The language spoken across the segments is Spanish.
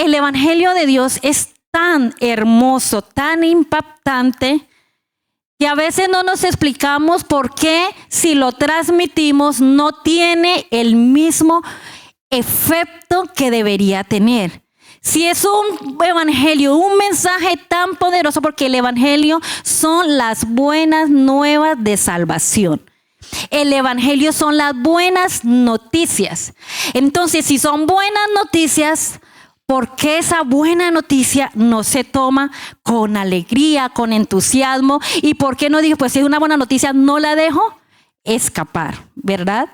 el evangelio de Dios es tan hermoso, tan impactante, que a veces no nos explicamos por qué si lo transmitimos no tiene el mismo efecto que debería tener. Si es un evangelio, un mensaje tan poderoso, porque el evangelio son las buenas nuevas de salvación. El evangelio son las buenas noticias. Entonces, si son buenas noticias, ¿por qué esa buena noticia no se toma con alegría, con entusiasmo? ¿Y por qué no digo, pues si es una buena noticia, no la dejo escapar, verdad?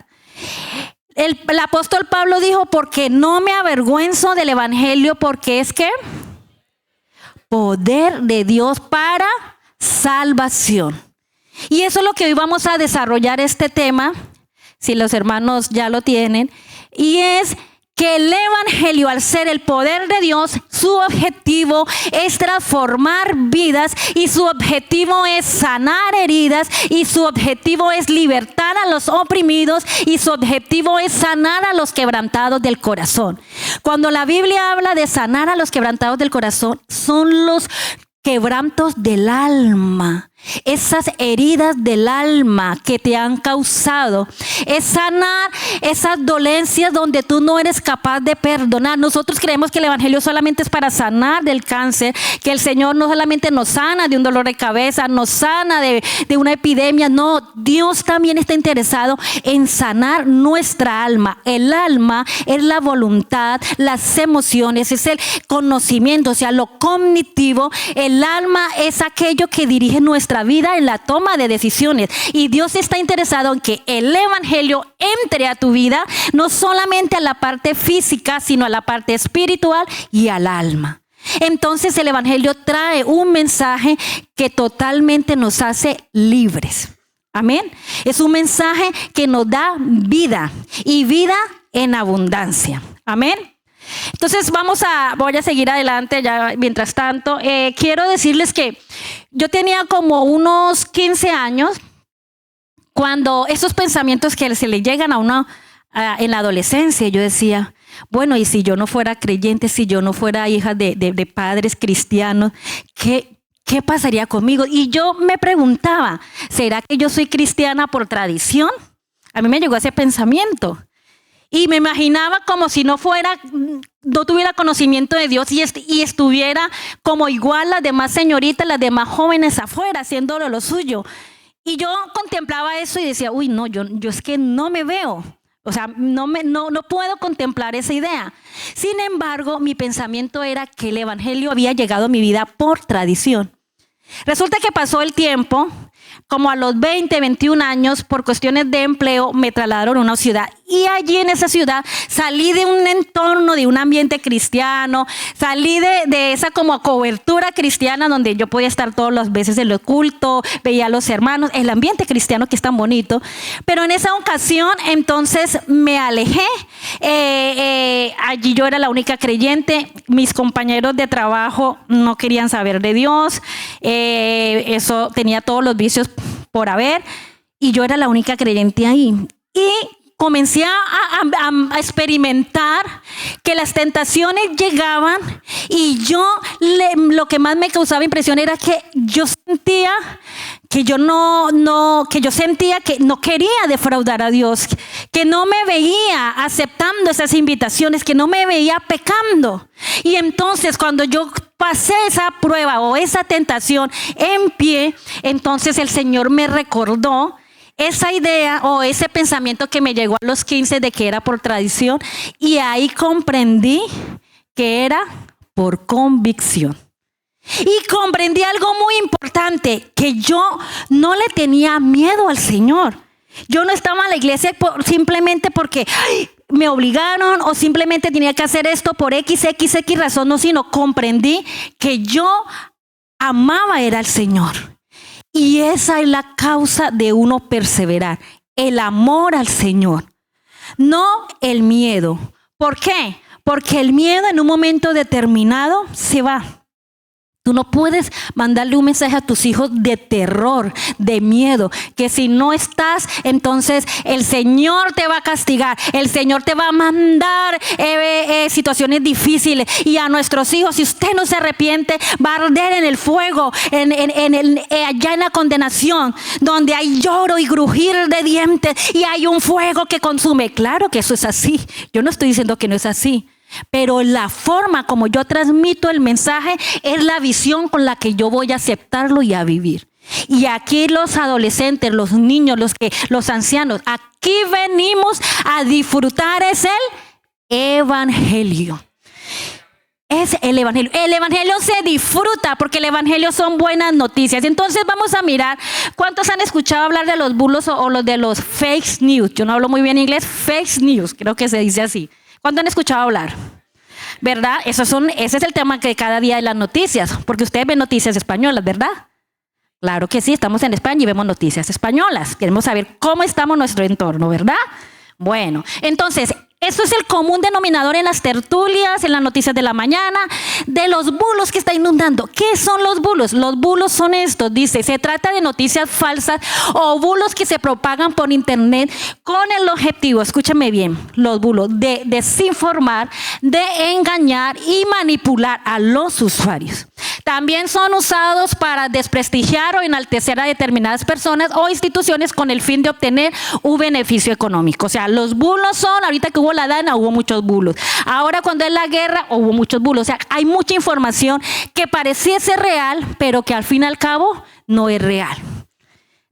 El apóstol Pablo dijo, porque no me avergüenzo del evangelio, porque es que poder de Dios para salvación. Y eso es lo que hoy vamos a desarrollar este tema, si los hermanos ya lo tienen, y es que el evangelio, al ser el poder de Dios, su objetivo es transformar vidas y su objetivo es sanar heridas y su objetivo es libertar a los oprimidos y su objetivo es sanar a los quebrantados del corazón. Cuando la Biblia habla de sanar a los quebrantados del corazón, son los quebrantos del alma, esas heridas del alma que te han causado, es sanar esas dolencias donde tú no eres capaz de perdonar. Nosotros creemos que el evangelio solamente es para sanar del cáncer, que el Señor no solamente nos sana de un dolor de cabeza, nos sana de una epidemia. No, Dios también está interesado en sanar nuestra alma. El alma es la voluntad, las emociones, es el conocimiento, o sea, lo cognitivo. El alma es aquello que dirige nuestra vida en la toma de decisiones, y Dios está interesado en que el evangelio entre a tu vida, no solamente a la parte física, sino a la parte espiritual y al alma. Entonces el evangelio trae un mensaje que totalmente nos hace libres. Amén. Es un mensaje que nos da vida y vida en abundancia. Amén. Entonces voy a seguir adelante ya. Mientras tanto, quiero decirles que yo tenía como unos 15 años cuando esos pensamientos que se le llegan a uno en la adolescencia, yo decía, bueno, y si yo no fuera creyente, si yo no fuera hija de padres cristianos, ¿qué pasaría conmigo? Y yo me preguntaba, ¿será que yo soy cristiana por tradición? A mí me llegó ese pensamiento. Y me imaginaba como si no tuviera conocimiento de Dios y estuviera como igual las demás señoritas, las demás jóvenes afuera, haciéndolo lo suyo. Y yo contemplaba eso y decía, uy, no, yo es que no me veo. O sea, no puedo contemplar esa idea. Sin embargo, mi pensamiento era que el evangelio había llegado a mi vida por tradición. Resulta que pasó el tiempo, como a los 20, 21 años, por cuestiones de empleo, me trasladaron a una ciudad. Y allí en esa ciudad salí de un entorno, de un ambiente cristiano, salí de esa como cobertura cristiana donde yo podía estar todas las veces en el culto, veía a los hermanos, el ambiente cristiano que es tan bonito. Pero en esa ocasión entonces me alejé, allí yo era la única creyente, mis compañeros de trabajo no querían saber de Dios, eso tenía todos los vicios por haber, y yo era la única creyente ahí. Y comencé a experimentar que las tentaciones llegaban y lo que más me causaba impresión era que yo sentía que que no quería defraudar a Dios, que no me veía aceptando esas invitaciones, que no me veía pecando. Y entonces cuando yo pasé esa prueba o esa tentación en pie, entonces el Señor me recordó esa idea o ese pensamiento que me llegó a los 15 de que era por tradición, y ahí comprendí que era por convicción. Y comprendí algo muy importante, que yo no le tenía miedo al Señor. Yo no estaba en la iglesia simplemente porque me obligaron o simplemente tenía que hacer esto por X razón, no, sino comprendí que yo amaba era al Señor. Y esa es la causa de uno perseverar, el amor al Señor, no el miedo. ¿Por qué? Porque el miedo en un momento determinado se va. Tú no puedes mandarle un mensaje a tus hijos de terror, de miedo, que si no estás, entonces el Señor te va a castigar, el Señor te va a mandar situaciones difíciles. Y a nuestros hijos, si usted no se arrepiente, va a arder en el fuego, allá en la condenación, donde hay lloro y crujir de dientes y hay un fuego que consume. Claro que eso es así. Yo no estoy diciendo que no es así. Pero la forma como yo transmito el mensaje es la visión con la que yo voy a aceptarlo y a vivir. Y aquí los adolescentes, los niños, los ancianos, aquí venimos a disfrutar es el evangelio. Es el evangelio. El evangelio se disfruta porque el evangelio son buenas noticias. Entonces vamos a mirar cuántos han escuchado hablar de los bulos o los de los fake news. Yo no hablo muy bien inglés, fake news, creo que se dice así. ¿Cuándo han escuchado hablar? ¿Verdad? Ese es el tema que cada día de las noticias, porque ustedes ven noticias españolas, ¿verdad? Claro que sí, estamos en España y vemos noticias españolas. Queremos saber cómo estamos en nuestro entorno, ¿verdad? Bueno, entonces, eso es el común denominador en las tertulias, en las noticias de la mañana, de los bulos que está inundando. ¿Qué son los bulos? Los bulos son estos, dice, se trata de noticias falsas o bulos que se propagan por internet con el objetivo, escúchame bien, los bulos, de desinformar, de engañar y manipular a los usuarios. También son usados para desprestigiar o enaltecer a determinadas personas o instituciones con el fin de obtener un beneficio económico. O sea, los bulos son, ahorita que hubo la Dana, hubo muchos bulos. Ahora cuando es la guerra, hubo muchos bulos. O sea, hay mucha información que pareciese real, pero que al fin y al cabo no es real.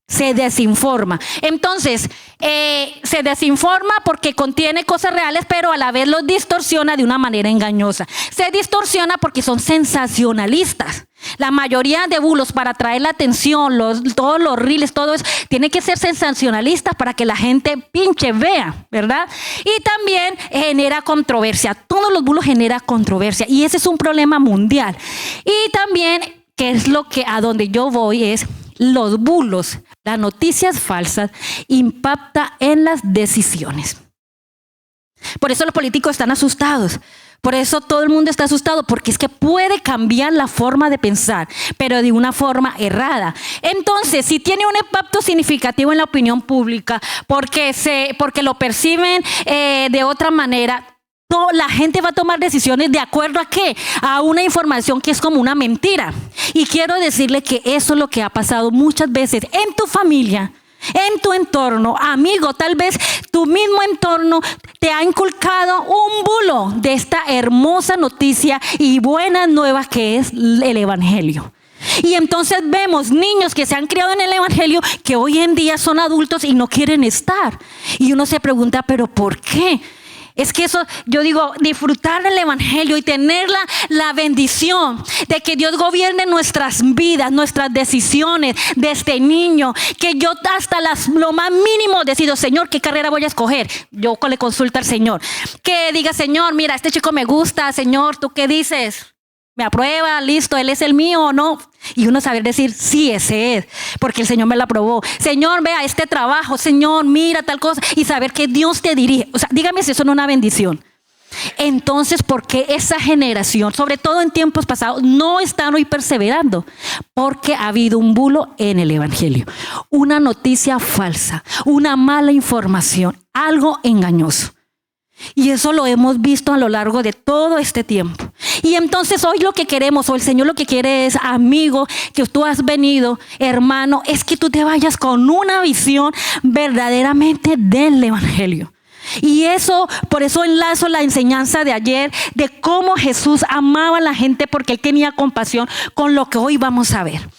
Se desinforma. Entonces, se desinforma porque contiene cosas reales, pero a la vez los distorsiona de una manera engañosa. Se distorsiona porque son sensacionalistas. La mayoría de bulos para atraer la atención, todos los reels, todo eso, tiene que ser sensacionalistas para que la gente pinche vea, ¿verdad? Y también genera controversia. Todos los bulos generan controversia y ese es un problema mundial. Y también, que es lo que a donde yo voy es los bulos, las noticias falsas impactan en las decisiones. Por eso los políticos están asustados. Por eso todo el mundo está asustado, porque es que puede cambiar la forma de pensar, pero de una forma errada. Entonces, si tiene un impacto significativo en la opinión pública, porque lo perciben de otra manera, la gente va a tomar decisiones de acuerdo a qué, a una información que es como una mentira. Y quiero decirle que eso es lo que ha pasado muchas veces en tu familia, en tu entorno, amigo, tal vez tu mismo entorno te ha inculcado un bulo de esta hermosa noticia y buenas nuevas que es el evangelio. Y entonces vemos niños que se han criado en el evangelio que hoy en día son adultos y no quieren estar. Y uno se pregunta, ¿pero por qué? Es que eso, yo digo, disfrutar del evangelio y tener la bendición de que Dios gobierne nuestras vidas, nuestras decisiones desde niño, que yo hasta lo más mínimo decido, Señor, ¿qué carrera voy a escoger? Yo le consulto al Señor. Que diga, Señor, mira, este chico me gusta, Señor, ¿tú qué dices? ¿Me aprueba? ¿Listo? ¿Él es el mío o no? Y uno saber decir, sí, ese es, porque el Señor me lo aprobó. Señor, vea este trabajo, Señor, mira tal cosa. Y saber que Dios te dirige. O sea, dígame si eso no es una bendición. Entonces, ¿por qué esa generación, sobre todo en tiempos pasados, no están hoy perseverando? Porque ha habido un bulo en el evangelio. Una noticia falsa, una mala información, algo engañoso. Y eso lo hemos visto a lo largo de todo este tiempo. Y entonces hoy lo que queremos, o el Señor lo que quiere es, amigo, que tú has venido, hermano, es que tú te vayas con una visión verdaderamente del evangelio. Y eso, por eso enlazo la enseñanza de ayer de cómo Jesús amaba a la gente porque Él tenía compasión con lo que hoy vamos a ver.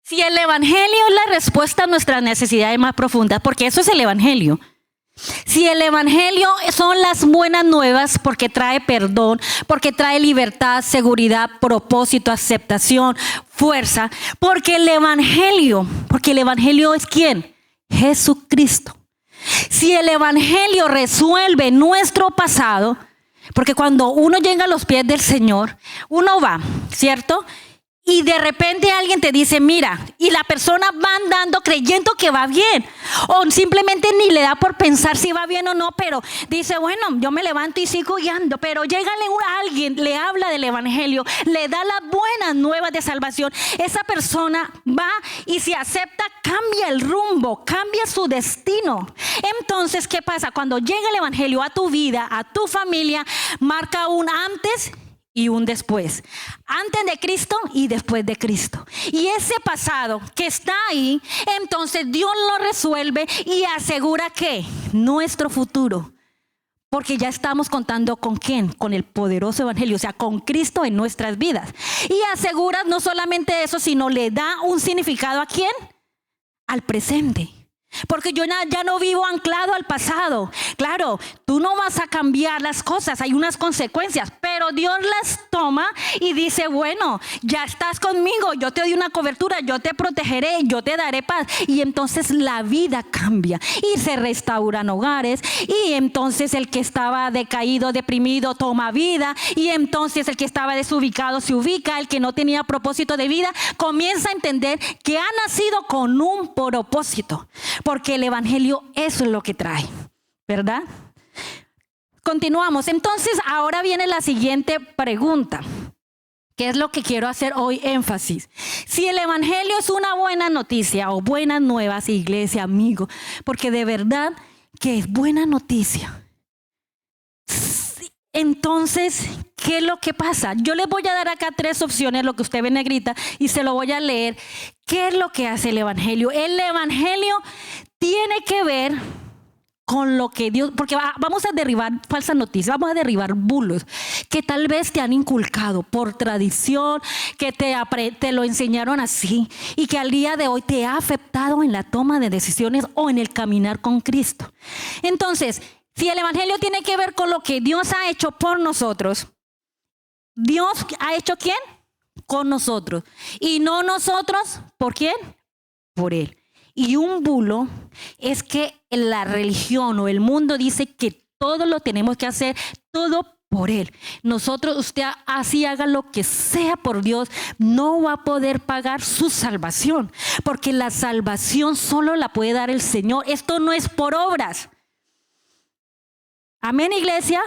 Si el evangelio es la respuesta a nuestras necesidades más profundas, porque eso es el evangelio. Si el evangelio son las buenas nuevas porque trae perdón, porque trae libertad, seguridad, propósito, aceptación, fuerza, porque el evangelio es ¿quién? Jesucristo. Si el evangelio resuelve nuestro pasado, porque cuando uno llega a los pies del Señor, uno va, ¿cierto? y de repente alguien te dice, mira, y la persona va andando creyendo que va bien, o simplemente ni le da por pensar si va bien o no, pero dice, bueno, yo me levanto y sigo guiando, pero llegale alguien, le habla del evangelio, le da las buenas nuevas de salvación, esa persona va y si acepta, cambia el rumbo, cambia su destino. Entonces, ¿qué pasa? Cuando llega el evangelio a tu vida, a tu familia, marca un antes y un después, antes de Cristo y después de Cristo. Y ese pasado que está ahí, entonces Dios lo resuelve y asegura que nuestro futuro, porque ya estamos contando con ¿quién? Con el poderoso evangelio, o sea, con Cristo en nuestras vidas. Y asegura no solamente eso, sino le da un significado ¿a quién? Al presente. Porque yo ya no vivo anclado al pasado. Claro, tú no vas a cambiar las cosas, hay unas consecuencias, pero Dios las toma y dice, bueno, ya estás conmigo, yo te doy una cobertura, yo te protegeré, yo te daré paz. Y entonces la vida cambia y se restauran hogares, y entonces el que estaba decaído, deprimido, toma vida, y entonces el que estaba desubicado se ubica, el que no tenía propósito de vida comienza a entender que ha nacido con un propósito. Porque el evangelio eso es lo que trae, ¿verdad? Continuamos. Entonces, ahora viene la siguiente pregunta, que es lo que quiero hacer hoy énfasis. Si el evangelio es una buena noticia o buenas nuevas, iglesia, amigo, porque de verdad que es buena noticia. Entonces, ¿qué es lo que pasa? Yo les voy a dar acá 3 opciones, lo que usted ve en negrita, y se lo voy a leer. ¿Qué es lo que hace el evangelio? El evangelio tiene que ver con lo que Dios, porque vamos a derribar falsas noticias, vamos a derribar bulos que tal vez te han inculcado por tradición, que te lo enseñaron así y que al día de hoy te ha afectado en la toma de decisiones o en el caminar con Cristo. Entonces, si el evangelio tiene que ver con lo que Dios ha hecho por nosotros, ¿Dios ha hecho quién? Con nosotros. Y no nosotros, ¿por quién? Por Él. Y un bulo es que la religión o el mundo dice que todo lo tenemos que hacer, todo por Él. Nosotros, usted así haga lo que sea por Dios, no va a poder pagar su salvación, porque la salvación solo la puede dar el Señor. Esto no es por obras. Amén, iglesia.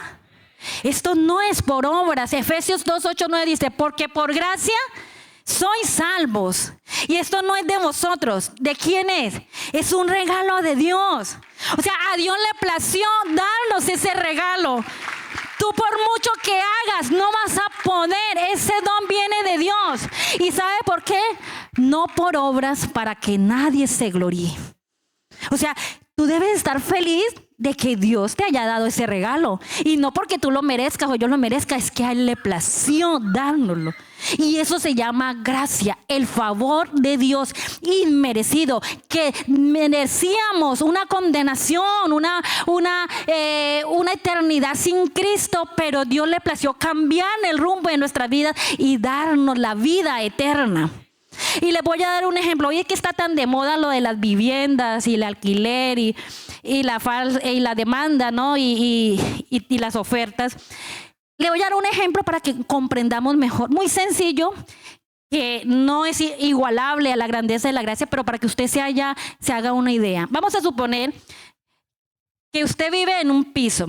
Esto no es por obras. Efesios 2, 8, 9 dice, porque por gracia sois salvos. Y esto no es de vosotros. ¿De quién es? Es un regalo de Dios. O sea, a Dios le plació darnos ese regalo. Tú por mucho que hagas no vas a poder. Ese don viene de Dios. ¿Y sabe por qué? No por obras para que nadie se gloríe. O sea, tú debes estar feliz de que Dios te haya dado ese regalo. Y no porque tú lo merezcas o yo lo merezca, es que a Él le plació dárnoslo. Y eso se llama gracia, el favor de Dios inmerecido, que merecíamos una condenación, una eternidad sin Cristo, pero Dios le plació cambiar el rumbo de nuestras vidas y darnos la vida eterna. Y les voy a dar un ejemplo. Hoy es que está tan de moda lo de las viviendas y el alquiler y la demanda, ¿no? Y las ofertas. Le voy a dar un ejemplo para que comprendamos mejor. Muy sencillo, que no es igualable a la grandeza de la gracia, pero para que usted se haga una idea. Vamos a suponer que usted vive en un piso.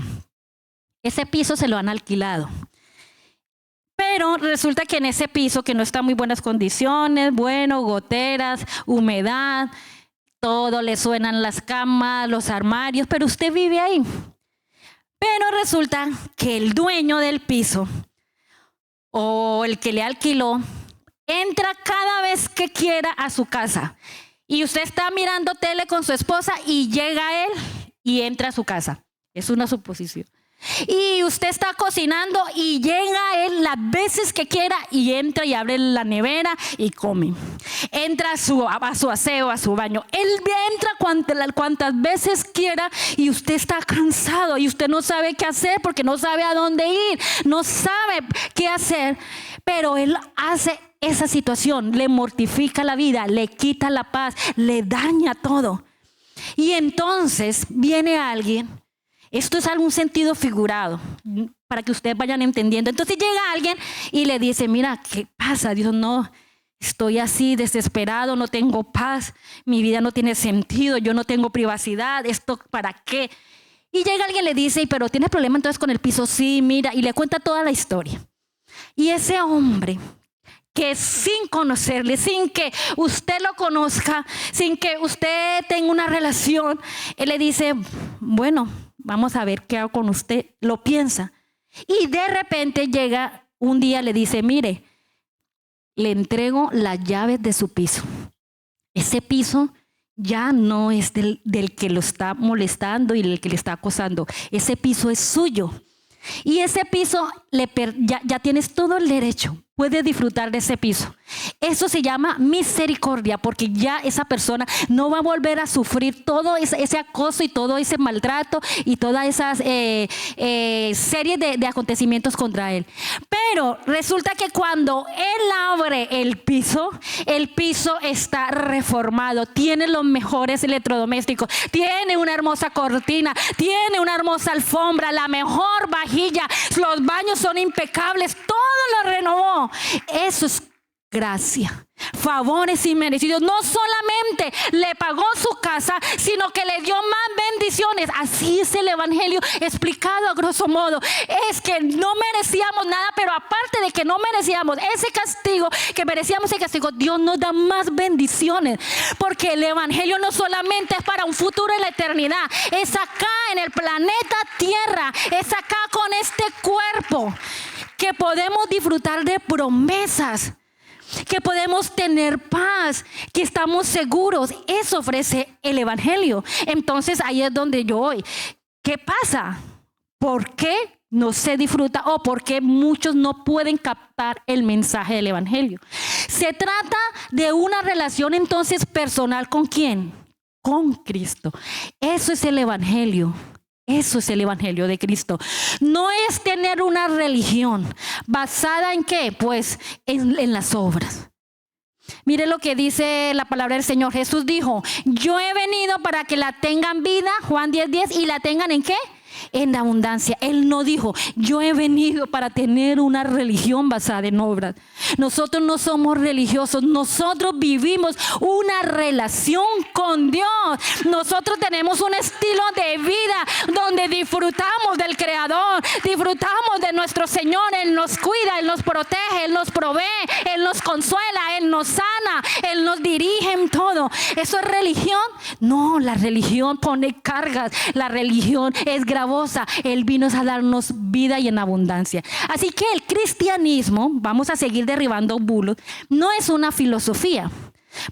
Ese piso se lo han alquilado. Pero resulta que en ese piso, que no está en muy buenas condiciones, goteras, humedad, todo le suenan las camas, los armarios, pero usted vive ahí. Pero resulta que el dueño del piso o el que le alquiló entra cada vez que quiera a su casa. Y usted está mirando tele con su esposa y llega él y entra a su casa. Es una suposición. Y usted está cocinando y llega él las veces que quiera y entra y abre la nevera y come. Entra a su aseo, a su baño. Él entra cuantas veces quiera y usted está cansado y usted no sabe qué hacer porque no sabe a dónde ir, no sabe qué hacer. Pero él hace esa situación, le mortifica la vida, le quita la paz, le daña todo. Y entonces viene alguien. Esto es algún sentido figurado, para que ustedes vayan entendiendo. Entonces llega alguien y le dice, mira, ¿qué pasa? Dios, no, estoy así desesperado, no tengo paz, mi vida no tiene sentido, yo no tengo privacidad, ¿esto para qué? Y llega alguien y le dice, pero ¿tienes problema entonces con el piso? Sí, mira, y le cuenta toda la historia. Y ese hombre, que sin conocerle, sin que usted lo conozca, sin que usted tenga una relación, él le dice, bueno, vamos a ver qué hago con usted, lo piensa. Y de repente llega un día, le dice, mire, le entrego las llaves de su piso. Ese piso ya no es del que lo está molestando y del que le está acosando. Ese piso es suyo. Y ese piso ya tienes todo el derecho. Puedes disfrutar de ese piso. Eso se llama misericordia, porque ya esa persona no va a volver a sufrir todo ese acoso y todo ese maltrato y todas esas series de acontecimientos contra él. Pero resulta que cuando él abre el piso está reformado, tiene los mejores electrodomésticos, tiene una hermosa cortina, tiene una hermosa alfombra, la mejor vajilla, los baños son impecables, todo lo renovó. Eso es gracia, favores inmerecidos. No solamente le pagó su casa, sino que le dio más bendiciones. Así es el evangelio explicado a grosso modo. Es que no merecíamos nada, pero aparte de que no merecíamos ese castigo, que merecíamos ese castigo, Dios nos da más bendiciones. Porque el evangelio no solamente es para un futuro en la eternidad, es acá en el planeta Tierra, es acá con este cuerpo, que podemos disfrutar de promesas, que podemos tener paz, que estamos seguros. Eso ofrece el evangelio. Entonces ahí es donde yo voy. ¿Qué pasa? ¿Por qué no se disfruta o por qué muchos no pueden captar el mensaje del evangelio? Se trata de una relación entonces personal. ¿Con quién? Con Cristo. Eso es el evangelio. Eso es el evangelio de Cristo. No es tener una religión basada en ¿qué? Pues en las obras. Mire lo que dice la palabra del Señor. Jesús dijo, yo he venido para que la tengan vida, Juan 10:10, y la tengan ¿en qué? En abundancia. Él no dijo, yo he venido para tener una religión basada en obras. Nosotros no somos religiosos, nosotros vivimos una relación con Dios. Nosotros tenemos un estilo de vida donde disfrutamos del Creador, disfrutamos de nuestro Señor. Él nos cuida, Él nos protege, Él nos provee, Él nos consuela, Él nos sana, Él nos dirige en todo. ¿Eso es religión? No, la religión pone cargas, la religión es gravosa. Él vino a darnos vida y en abundancia. Así que el cristianismo, vamos a seguir derribando bulos, no es una filosofía.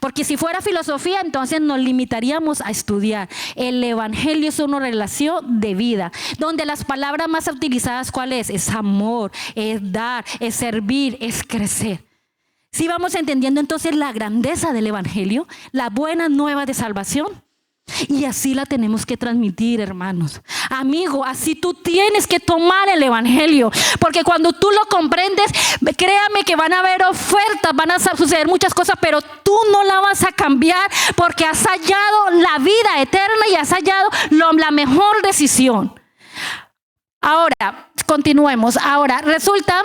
Porque si fuera filosofía, entonces nos limitaríamos a estudiar. El evangelio es una relación de vida, donde las palabras más utilizadas, ¿cuál es? Es amor, es dar, es servir, es crecer. Si vamos entendiendo entonces la grandeza del evangelio, la buena nueva de salvación. Y así la tenemos que transmitir, hermanos. Amigo, así tú tienes que tomar el evangelio, porque cuando tú lo comprendes, créame que van a haber ofertas, van a suceder muchas cosas, pero tú no la vas a cambiar, porque has hallado la vida eterna y has hallado la mejor decisión. Ahora, continuemos. Ahora, resulta,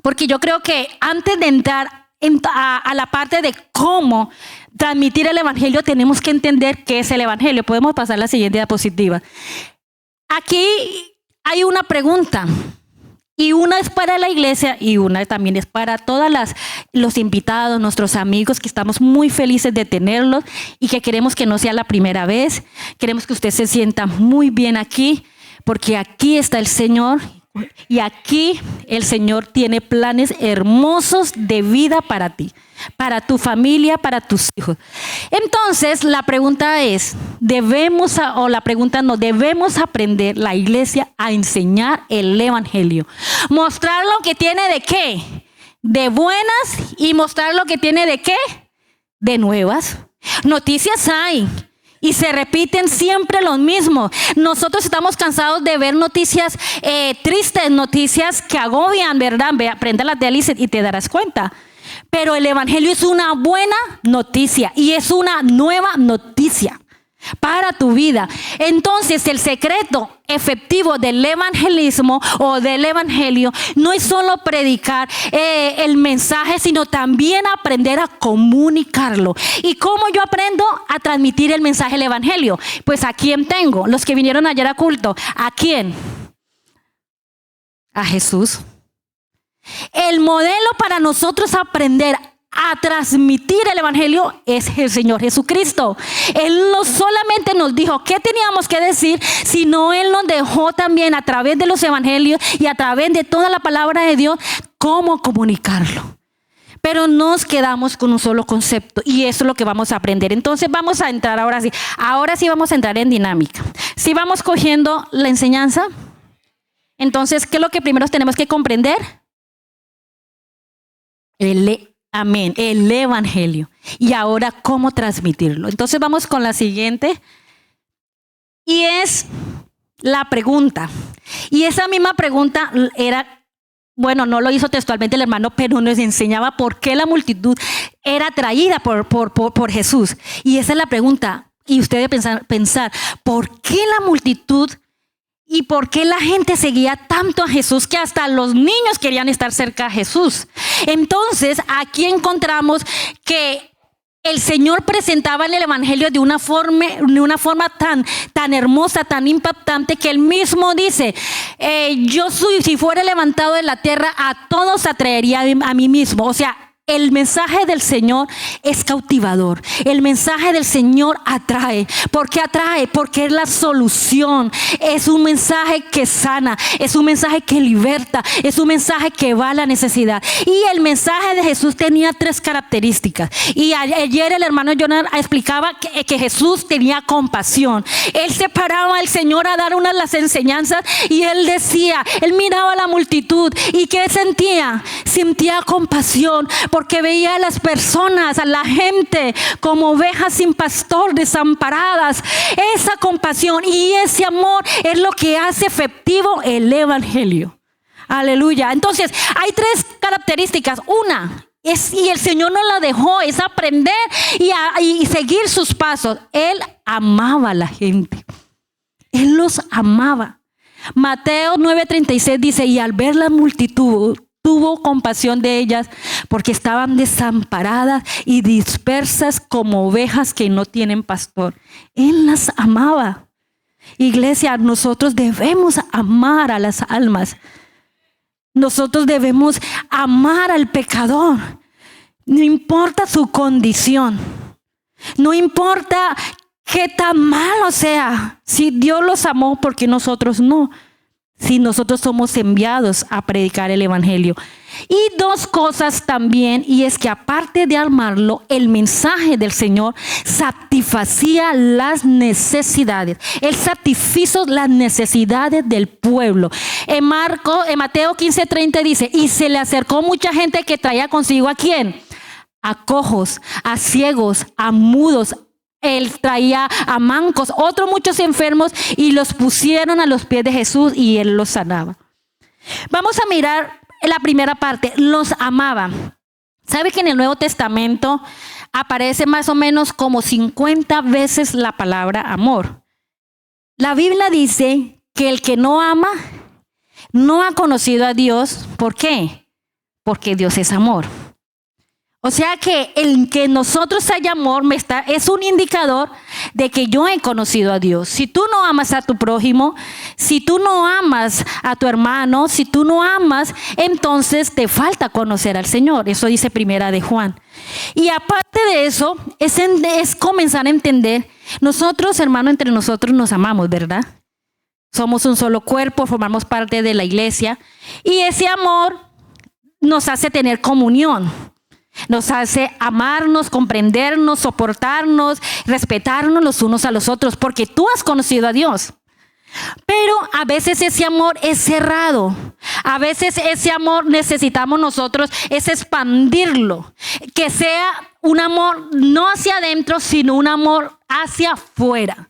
porque yo creo que antes de entrar a la parte de cómo transmitir el evangelio, tenemos que entender qué es el evangelio. Podemos pasar a la siguiente diapositiva. Aquí hay una pregunta, y una es para la iglesia y una también es para todos los invitados, nuestros amigos, que estamos muy felices de tenerlos y que queremos que no sea la primera vez. Queremos que usted se sienta muy bien aquí, porque aquí está el Señor. Y aquí el Señor tiene planes hermosos de vida para ti, para tu familia, para tus hijos. Entonces la pregunta es, ¿debemos aprender la iglesia a enseñar el evangelio? Mostrar lo que tiene de qué, de buenas, y mostrar lo que tiene de qué, de nuevas. Noticias hay. Y se repiten siempre los mismos. Nosotros estamos cansados de ver noticias tristes, noticias que agobian, ¿verdad? Ve, prende la tele y te darás cuenta. Pero el evangelio es una buena noticia y es una nueva noticia. para tu vida. Entonces, el secreto efectivo del evangelismo o del evangelio no es solo predicar el mensaje, sino también aprender a comunicarlo. ¿Y cómo yo aprendo a transmitir el mensaje del evangelio? Pues ¿a quién tengo? Los que vinieron ayer a culto. ¿A quién? A Jesús. El modelo para nosotros aprender a transmitir el evangelio es el Señor Jesucristo. Él no solamente nos dijo qué teníamos que decir, sino Él nos dejó también a través de los evangelios y a través de toda la palabra de Dios cómo comunicarlo. Pero nos quedamos con un solo concepto y eso es lo que vamos a aprender. Entonces vamos a entrar ahora sí vamos a entrar en dinámica. Si vamos cogiendo la enseñanza, entonces ¿qué es lo que primero tenemos que comprender? Amén, el evangelio. Y ahora, ¿cómo transmitirlo? Entonces vamos con la siguiente. Y es la pregunta. Y esa misma pregunta era, bueno, no lo hizo textualmente el hermano, pero nos enseñaba por qué la multitud era atraída por Jesús. Y esa es la pregunta. Y ustedes pensar, ¿por qué la multitud y por qué la gente seguía tanto a Jesús que hasta los niños querían estar cerca de Jesús? Entonces, aquí encontramos que el Señor presentaba el evangelio de una forma tan hermosa, tan impactante, que Él mismo dice, si fuera levantado de la tierra, a todos atraería a mí mismo. O sea, el mensaje del Señor es cautivador. El mensaje del Señor atrae. ¿Por qué atrae? Porque es la solución. Es un mensaje que sana. Es un mensaje que liberta. Es un mensaje que va a la necesidad. Y el mensaje de Jesús tenía 3 características. Y ayer el hermano Jonathan explicaba que Jesús tenía compasión. Él se paraba al Señor a dar las enseñanzas y él decía, él miraba a la multitud. ¿Y qué sentía? Sentía compasión. Porque veía a las personas, a la gente, como ovejas sin pastor, desamparadas. Esa compasión y ese amor es lo que hace efectivo el evangelio. Aleluya. Entonces, hay 3 características. Una, y el Señor nos la dejó, es aprender y seguir sus pasos. Él amaba a la gente. Él los amaba. Mateo 9:36 dice, y al ver la multitud, tuvo compasión de ellas porque estaban desamparadas y dispersas como ovejas que no tienen pastor. Él las amaba. Iglesia, nosotros debemos amar a las almas. Nosotros debemos amar al pecador. No importa su condición. No importa qué tan malo sea. Si Dios los amó, ¿por qué nosotros no? Si nosotros somos enviados a predicar el evangelio. Y 2 cosas también, y es que aparte de amarlo, el mensaje del Señor satisfacía las necesidades. Él satisfizo las necesidades del pueblo. En Mateo 15:30 dice, y se le acercó mucha gente que traía consigo ¿a quién? A cojos, a ciegos, a mudos. Él traía a mancos, otros muchos enfermos, y los pusieron a los pies de Jesús y Él los sanaba. Vamos a mirar la primera parte, los amaba. ¿Sabe que en el Nuevo Testamento aparece más o menos como 50 veces la palabra amor? La Biblia dice que el que no ama no ha conocido a Dios. ¿Por qué? Porque Dios es amor. O sea que el que nosotros haya amor es un indicador de que yo he conocido a Dios. Si tú no amas a tu prójimo, si tú no amas a tu hermano, si tú no amas, entonces te falta conocer al Señor. Eso dice Primera de Juan. Y aparte de eso, es comenzar a entender, nosotros, hermano, entre nosotros nos amamos, ¿verdad? Somos un solo cuerpo, formamos parte de la iglesia. Y ese amor nos hace tener comunión. Nos hace amarnos, comprendernos, soportarnos, respetarnos los unos a los otros, porque tú has conocido a Dios. Pero a veces ese amor es cerrado. A veces ese amor necesitamos nosotros es expandirlo. Que sea un amor no hacia adentro, sino un amor hacia afuera.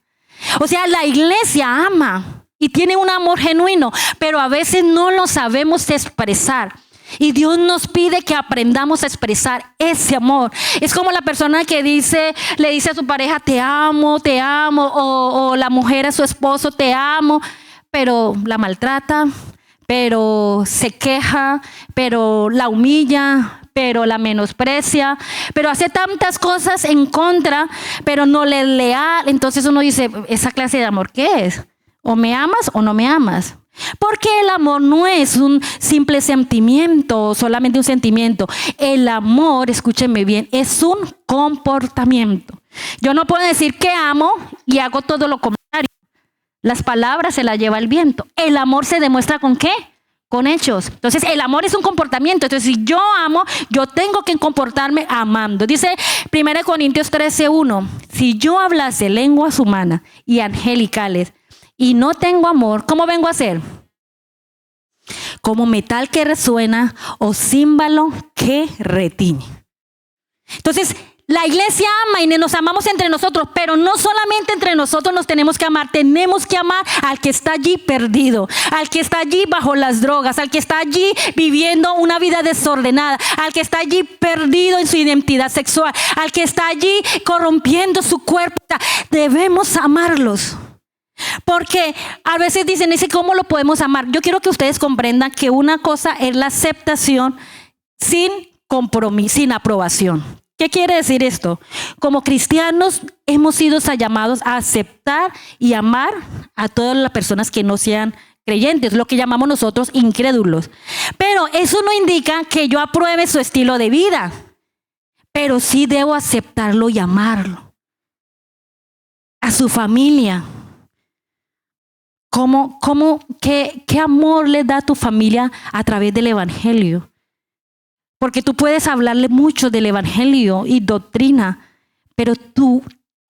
O sea, la iglesia ama y tiene un amor genuino, pero a veces no lo sabemos expresar. Y Dios nos pide que aprendamos a expresar ese amor. Es como la persona que le dice a su pareja, te amo, o la mujer a su esposo, te amo, pero la maltrata, pero se queja, pero la humilla, pero la menosprecia, pero hace tantas cosas en contra, pero no le es leal. Entonces uno dice, ¿esa clase de amor qué es? ¿O me amas o no me amas? Porque el amor no es un simple sentimiento, solamente un sentimiento. El amor, escúchenme bien, es un comportamiento. Yo no puedo decir que amo y hago todo lo contrario. Las palabras se las lleva el viento. El amor se demuestra ¿con qué? Con hechos. Entonces el amor es un comportamiento. Entonces si yo amo, yo tengo que comportarme amando. Dice 1 Corintios 13:1, si yo hablase lenguas humanas y angelicales y no tengo amor, ¿cómo vengo a ser? Como metal que resuena o címbalo que retiñe. Entonces, la iglesia ama y nos amamos entre nosotros, pero no solamente entre nosotros nos tenemos que amar al que está allí perdido, al que está allí bajo las drogas, al que está allí viviendo una vida desordenada, al que está allí perdido en su identidad sexual, al que está allí corrompiendo su cuerpo. Debemos amarlos. Porque a veces dicen, ¿cómo lo podemos amar? Yo quiero que ustedes comprendan que una cosa es la aceptación sin compromiso, sin aprobación. ¿Qué quiere decir esto? Como cristianos hemos sido llamados a aceptar y amar a todas las personas que no sean creyentes, lo que llamamos nosotros incrédulos. Pero eso no indica que yo apruebe su estilo de vida, pero sí debo aceptarlo y amarlo. A su familia. ¿Qué amor le da a tu familia a través del evangelio? Porque tú puedes hablarle mucho del evangelio y doctrina, pero tú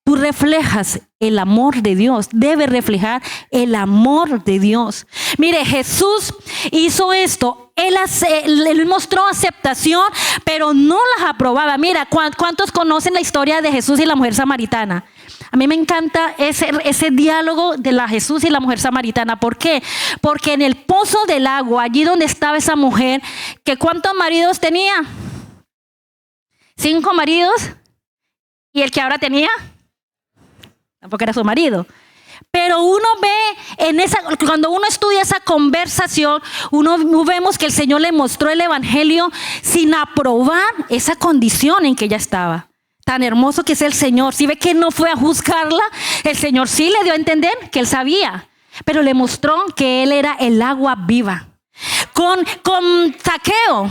reflejas el amor de Dios. Debes reflejar el amor de Dios. Mire, Jesús hizo esto. Él mostró aceptación, pero no las aprobaba. Mira, ¿cuántos conocen la historia de Jesús y la mujer samaritana? A mí me encanta ese diálogo de la Jesús y la mujer samaritana. ¿Por qué? Porque en el pozo del agua, allí donde estaba esa mujer, que ¿cuántos maridos tenía? 5 maridos. ¿Y el que ahora tenía? Tampoco era su marido. Pero uno ve cuando uno estudia esa conversación, vemos que el Señor le mostró el evangelio sin aprobar esa condición en que ella estaba. Tan hermoso que es el Señor. Si ve que no fue a juzgarla, el Señor sí le dio a entender que él sabía, pero le mostró que él era el agua viva. Con Zaqueo.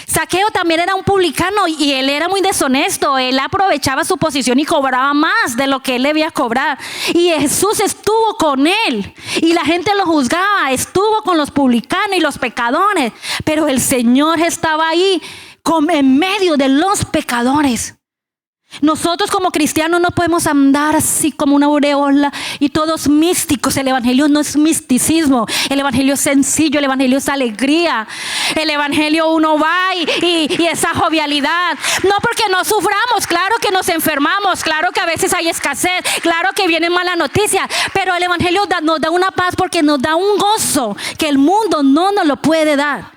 Zaqueo también era un publicano y él era muy deshonesto. Él aprovechaba su posición y cobraba más de lo que él debía cobrar. Y Jesús estuvo con él y la gente lo juzgaba. Estuvo con los publicanos y los pecadores, pero el Señor estaba ahí en medio de los pecadores. Nosotros como cristianos no podemos andar así como una aureola y todos místicos. El evangelio no es misticismo. El evangelio es sencillo, el evangelio es alegría. El evangelio uno va y esa jovialidad. No porque no suframos, claro que nos enfermamos, claro que a veces hay escasez, claro que vienen malas noticias, pero el evangelio nos da una paz porque nos da un gozo que el mundo no nos lo puede dar.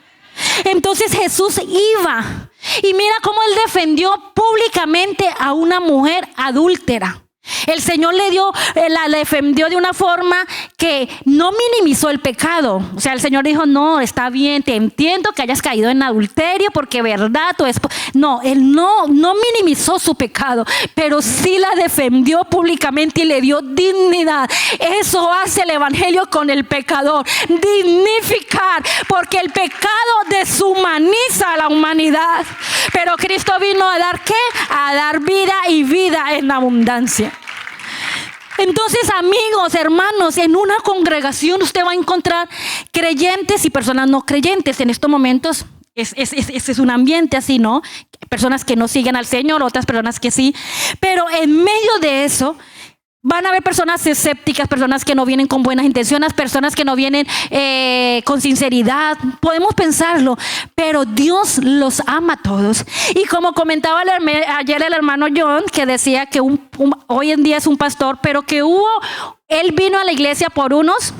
Entonces Jesús iba y mira cómo él defendió públicamente a una mujer adúltera. El Señor la defendió de una forma que no minimizó el pecado. O sea, el Señor dijo, no, está bien, te entiendo que hayas caído en adulterio porque verdad tu esposo. No, él no minimizó su pecado, pero sí la defendió públicamente y le dio dignidad. Eso hace el evangelio con el pecador, dignificar, porque el pecado deshumaniza a la humanidad. Pero Cristo vino a dar ¿qué? A dar vida y vida en abundancia. Entonces, amigos, hermanos, en una congregación usted va a encontrar creyentes y personas no creyentes. En estos momentos es un ambiente así, ¿no? Personas que no siguen al Señor, otras personas que sí. Pero en medio de eso van a haber personas escépticas, personas que no vienen con buenas intenciones, personas que no vienen con sinceridad. Podemos pensarlo, pero Dios los ama a todos. Y como comentaba ayer el hermano John, que decía que hoy en día es un pastor, pero que él vino a la iglesia por unos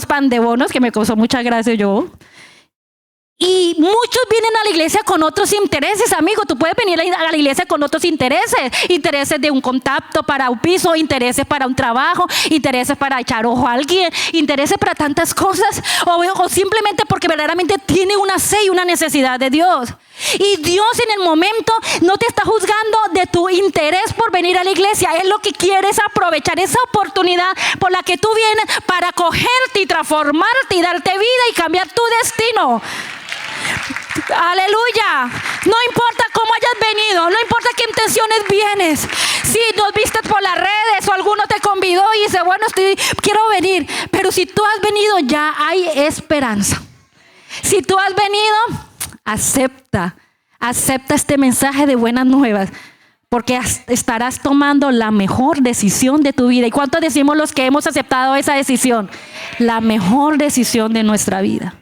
pan de bonos, que me causó mucha gracia yo. Y muchos vienen a la iglesia con otros intereses, amigo. Tú puedes venir a la iglesia con otros intereses. Intereses de un contacto para un piso, intereses para un trabajo, intereses para echar ojo a alguien, intereses para tantas cosas. O simplemente porque verdaderamente tiene una sed y una necesidad de Dios. Y Dios en el momento no te está juzgando de tu interés por venir a la iglesia. Él lo que quiere es aprovechar esa oportunidad por la que tú vienes para cogerte y transformarte y darte vida y cambiar tu destino. Aleluya. No importa cómo hayas venido, no importa qué intenciones vienes. Si nos viste por las redes o alguno te convidó y dice, bueno, quiero venir. Pero si tú has venido, ya hay esperanza. Si tú has venido, acepta este mensaje de buenas nuevas, porque estarás tomando la mejor decisión de tu vida. ¿Y cuántos decimos los que hemos aceptado esa decisión? La mejor decisión de nuestra vida.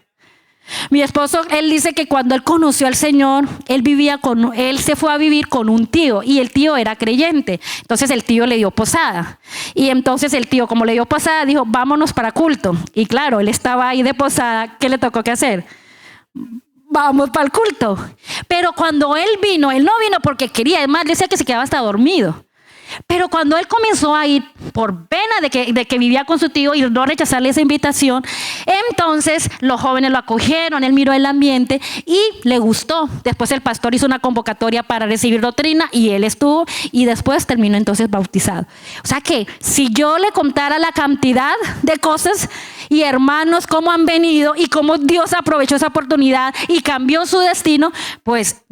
Mi esposo, él dice que cuando él conoció al Señor, él se fue a vivir con un tío y el tío era creyente. Entonces el tío le dio posada. Y entonces el tío, como le dio posada, dijo, vámonos para culto. Y claro, él estaba ahí de posada. ¿Qué le tocó que hacer? Vamos para el culto. Pero cuando él vino, él no vino porque quería. Además, decía que se quedaba hasta dormido. Pero cuando él comenzó a ir por pena de que vivía con su tío y no rechazarle esa invitación, entonces los jóvenes lo acogieron, él miró el ambiente y le gustó. Después el pastor hizo una convocatoria para recibir doctrina y él estuvo y después terminó entonces bautizado. O sea que si yo le contara la cantidad de cosas y hermanos cómo han venido y cómo Dios aprovechó esa oportunidad y cambió su destino, pues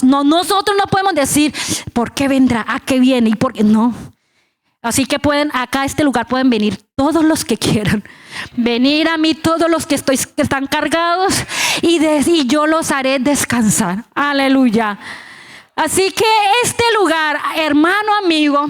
nosotros no podemos decir por qué vendrá, a qué viene y por qué no. Así que acá a este lugar pueden venir todos los que quieran. Venir a mí todos los que están cargados y yo los haré descansar. Aleluya. Así que este lugar, hermano, amigo,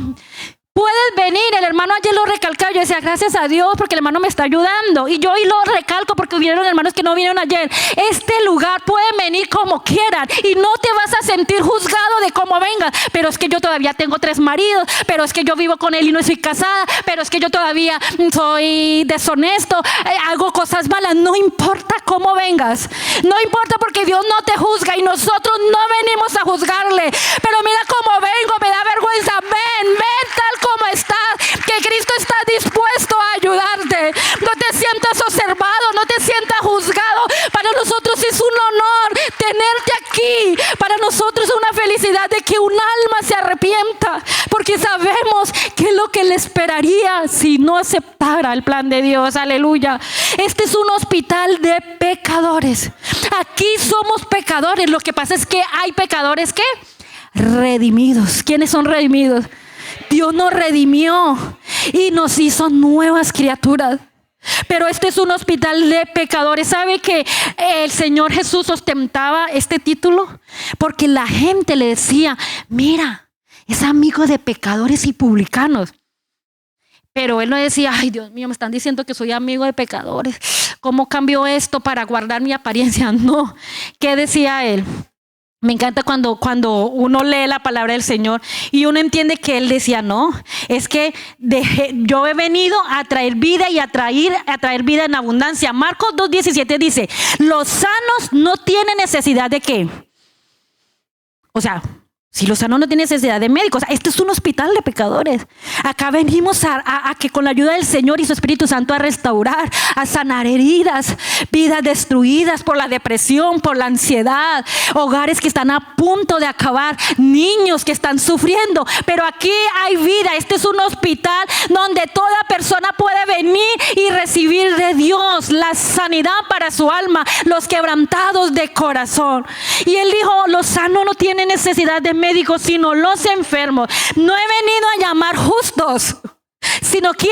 puedes venir. El hermano ayer lo recalcaba. Yo decía, gracias a Dios porque el hermano me está ayudando. Y yo hoy lo recalco porque hubieron hermanos que no vinieron ayer. Este lugar pueden venir como quieran. Y no te vas a sentir juzgado de cómo vengas. Pero es que yo todavía tengo 3 maridos. Pero es que yo vivo con él y no estoy casada. Pero es que yo todavía soy deshonesto. Hago cosas malas. No importa cómo vengas. No importa porque Dios no te juzga. Y nosotros no venimos a juzgarle. Pero mira cómo vengo. Me da vergüenza. Ven tal como estás, que Cristo está dispuesto a ayudarte. No te sientas observado, no te sientas juzgado. Para nosotros es un honor tenerte aquí. Para nosotros es una felicidad de que un alma se arrepienta, porque sabemos que es lo que le esperaría si no aceptara el plan de Dios. Aleluya. Este es un hospital de pecadores. Aquí somos pecadores. Lo que pasa es que hay pecadores que redimidos. ¿Quiénes son redimidos? Dios nos redimió y nos hizo nuevas criaturas. Pero este es un hospital de pecadores. ¿Sabe que el Señor Jesús ostentaba este título? Porque la gente le decía, mira, es amigo de pecadores y publicanos. Pero él no decía, ay Dios mío, me están diciendo que soy amigo de pecadores. ¿Cómo cambio esto para guardar mi apariencia? No. ¿Qué decía él? Me encanta cuando uno lee la palabra del Señor y uno entiende que Él decía, no, es que yo he venido a traer vida y a traer vida en abundancia. Marcos 2:17 dice, los sanos no tienen necesidad de ¿qué? O sea, si los sanos no tienen necesidad de médicos, este es un hospital de pecadores. Acá venimos a que con la ayuda del Señor y su Espíritu Santo a restaurar, a sanar heridas, vidas destruidas por la depresión, por la ansiedad, hogares que están a punto de acabar, niños que están sufriendo. Pero aquí hay vida. Este es un hospital donde toda persona puede venir y recibir de Dios la sanidad para su alma, los quebrantados de corazón. Y Él dijo, los sanos no tienen necesidad de médicos, sino los enfermos. No he venido a llamar justos, sino ¿quién?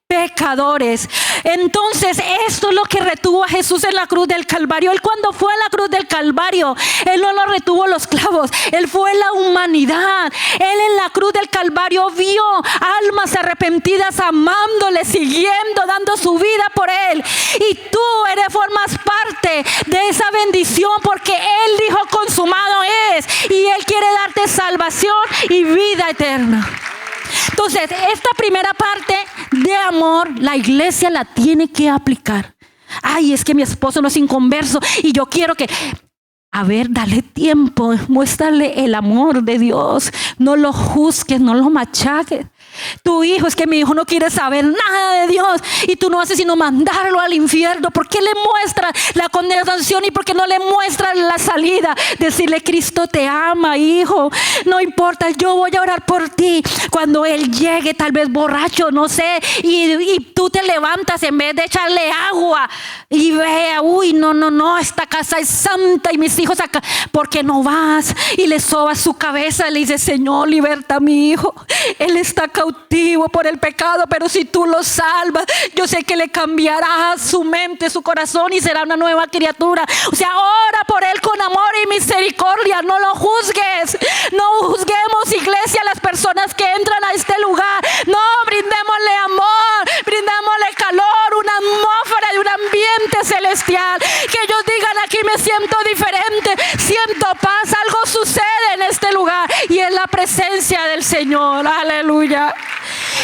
Pecadores. Entonces esto es lo que retuvo a Jesús en la cruz del Calvario. Él cuando fue a la cruz del Calvario, Él no lo retuvo los clavos, Él fue la humanidad. Él en la cruz del Calvario vio almas arrepentidas amándole, siguiendo, dando su vida por Él. Y tú formas parte de esa bendición porque Él dijo consumado es. Y Él quiere darte salvación y vida eterna. Entonces, esta primera parte de amor, la iglesia la tiene que aplicar. Ay, es que mi esposo no es inconverso y yo quiero que... A ver, dale tiempo, muéstrale el amor de Dios. No lo juzgues, no lo machaques. Tu hijo, es que mi hijo no quiere saber nada de Dios y tú no haces sino mandarlo al infierno. ¿Por qué le muestras la condenación y por qué no le muestras la salida? Decirle: Cristo te ama, hijo, no importa, yo voy a orar por ti. Cuando él llegue, tal vez borracho, no sé, y tú te levantas en vez de echarle agua y vea: uy, no, esta casa es santa y mis hijos acá. ¿Por qué no vas y le sobas su cabeza y le dices: Señor, liberta a mi hijo, él está cautivo por el pecado, pero si tú lo salvas, yo sé que le cambiará su mente, su corazón y será una nueva criatura. O sea, ora por él con amor y misericordia. No lo juzgues. No juzguemos, iglesia, a las personas que entran a este lugar. No, brindémosle amor, brindémosle calor, una atmósfera y un ambiente celestial. Que ellos digan: aquí me siento diferente, siento paz, algo sucede en este lugar y es la presencia del Señor. Aleluya.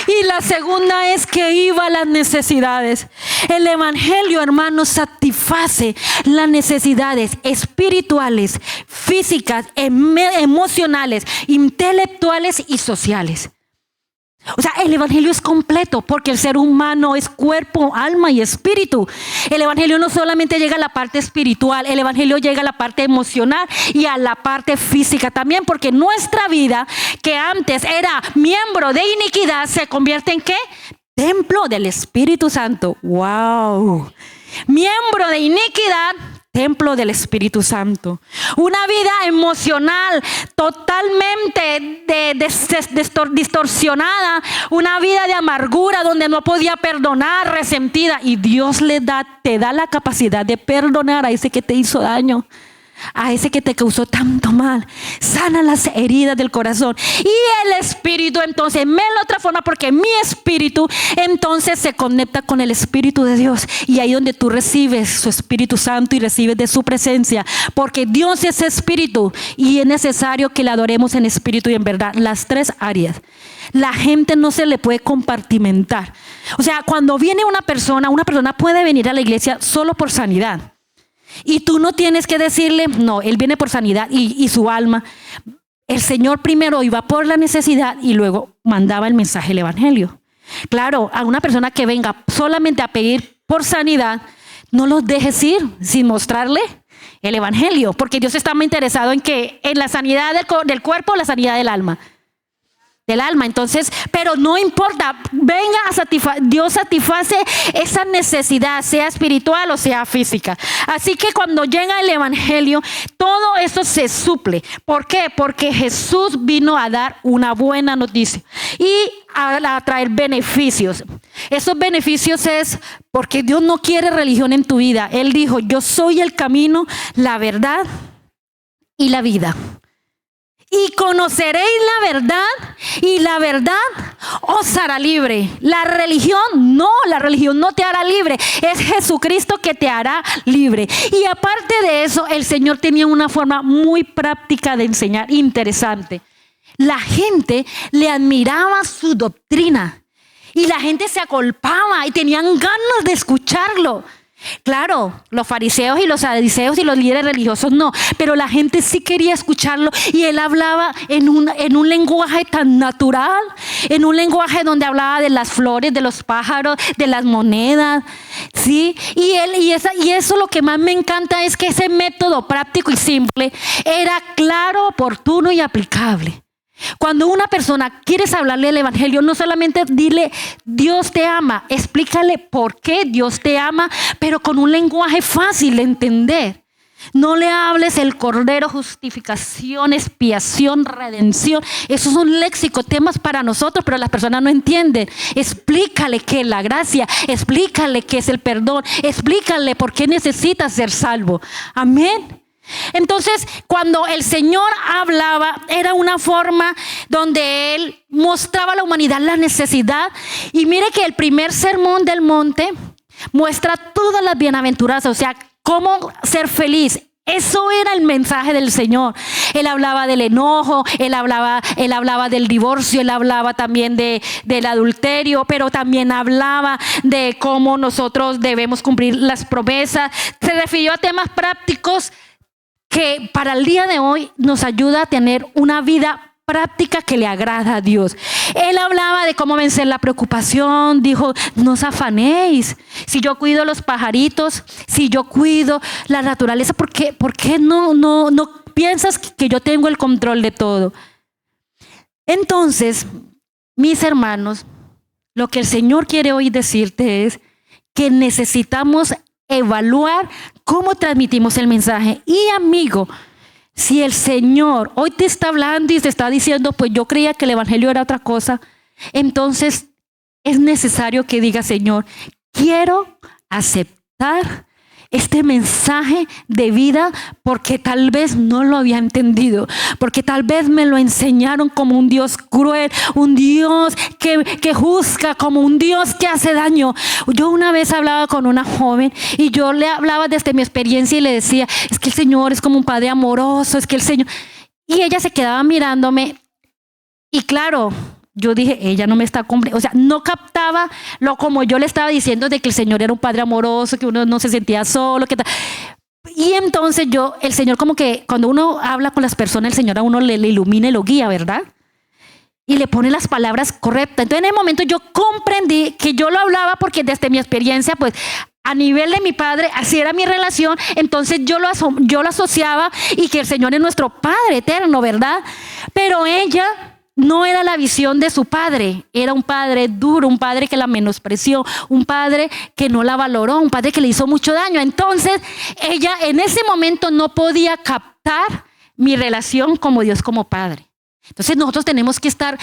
Y la segunda es que iba a las necesidades. El evangelio, hermanos, satisface las necesidades espirituales, físicas, emocionales, intelectuales y sociales. O sea, el evangelio es completo porque el ser humano es cuerpo, alma y espíritu. El evangelio no solamente llega a la parte espiritual, el evangelio llega a la parte emocional y a la parte física también, porque nuestra vida, que antes era miembro de iniquidad, se convierte en ¿qué? Templo del Espíritu Santo. ¡Wow! Miembro de iniquidad, templo del Espíritu Santo. Una vida emocional totalmente distorsionada, una vida de amargura donde no podía perdonar, resentida, y Dios te da la capacidad de perdonar a ese que te hizo daño, a ese que te causó tanto mal. Sana las heridas del corazón. Y el espíritu entonces me lo transforma, porque mi espíritu entonces se conecta con el Espíritu de Dios, y ahí donde tú recibes su Espíritu Santo y recibes de su presencia, porque Dios es espíritu y es necesario que le adoremos en espíritu y en verdad. Las tres áreas. La gente no se le puede compartimentar. O sea, cuando viene una persona puede venir a la iglesia solo por sanidad. Y tú no tienes que decirle: no, él viene por sanidad y su alma. El Señor primero iba por la necesidad y luego mandaba el mensaje del evangelio. Claro, a una persona que venga solamente a pedir por sanidad, no los dejes ir sin mostrarle el evangelio, porque Dios está muy interesado en la sanidad del cuerpo, la sanidad del alma. Entonces, pero no importa, venga Dios satisface esa necesidad, sea espiritual o sea física. Así que cuando llega el evangelio, todo eso se suple. ¿Por qué? Porque Jesús vino a dar una buena noticia y a traer beneficios. Esos beneficios es porque Dios no quiere religión en tu vida. Él dijo: yo soy el camino, la verdad y la vida. Y conoceréis la verdad, y la verdad os hará libre. La religión no te hará libre. Es Jesucristo que te hará libre. Y aparte de eso, el Señor tenía una forma muy práctica de enseñar, interesante. La gente le admiraba su doctrina y la gente se agolpaba y tenían ganas de escucharlo. Claro, los fariseos y los saduceos y los líderes religiosos no, pero la gente sí quería escucharlo, y él hablaba en un lenguaje tan natural, en un lenguaje donde hablaba de las flores, de los pájaros, de las monedas, ¿sí? Y eso lo que más me encanta es que ese método práctico y simple era claro, oportuno y aplicable. Cuando una persona quieres hablarle del evangelio, no solamente dile Dios te ama, explícale por qué Dios te ama, pero con un lenguaje fácil de entender. No le hables el cordero, justificación, expiación, redención. Esos son léxicos, temas para nosotros, pero las personas no entienden. Explícale qué es la gracia, explícale qué es el perdón, explícale por qué necesitas ser salvo. Amén. Entonces, cuando el Señor hablaba, era una forma donde Él mostraba a la humanidad la necesidad. Y mire que el primer sermón del monte muestra todas las bienaventuranzas, o sea, cómo ser feliz Eso era el mensaje del Señor. Él hablaba del enojo, él hablaba del divorcio, él hablaba también del adulterio, pero también hablaba de cómo nosotros debemos cumplir las promesas. Se refirió a temas prácticos que para el día de hoy nos ayuda a tener una vida práctica que le agrada a Dios. Él hablaba de cómo vencer la preocupación. Dijo, no os afanéis. Si yo cuido los pajaritos, si yo cuido la naturaleza, ¿por qué no piensas que yo tengo el control de todo? Entonces, mis hermanos, lo que el Señor quiere hoy decirte es que necesitamos evaluar cómo transmitimos el mensaje. Y amigo, si el Señor hoy te está hablando y te está diciendo, pues yo creía que el evangelio era otra cosa, entonces es necesario que digas, Señor, quiero aceptar este mensaje de vida porque tal vez no lo había entendido, porque tal vez me lo enseñaron como un Dios cruel, un Dios que juzga, como un Dios que hace daño. Yo una vez hablaba con una joven y yo le hablaba desde mi experiencia y le decía, es que el Señor es como un padre amoroso, es que el Señor... Y ella se quedaba mirándome y claro, yo dije, ella no me está comprendiendo, o sea, no captaba lo como yo le estaba diciendo de que el Señor era un padre amoroso, que uno no se sentía solo, que tal. Y entonces el Señor como que cuando uno habla con las personas, el Señor a uno le ilumina y lo guía, ¿verdad? Y le pone las palabras correctas. Entonces en ese momento yo comprendí que yo lo hablaba porque desde mi experiencia, pues a nivel de mi padre, así era mi relación, entonces yo lo asociaba y que el Señor es nuestro Padre eterno, ¿verdad? Pero ella... no era la visión de su padre, era un padre duro, un padre que la menospreció, un padre que no la valoró, un padre que le hizo mucho daño. Entonces ella en ese momento no podía captar mi relación como Dios como padre. Entonces nosotros tenemos que estar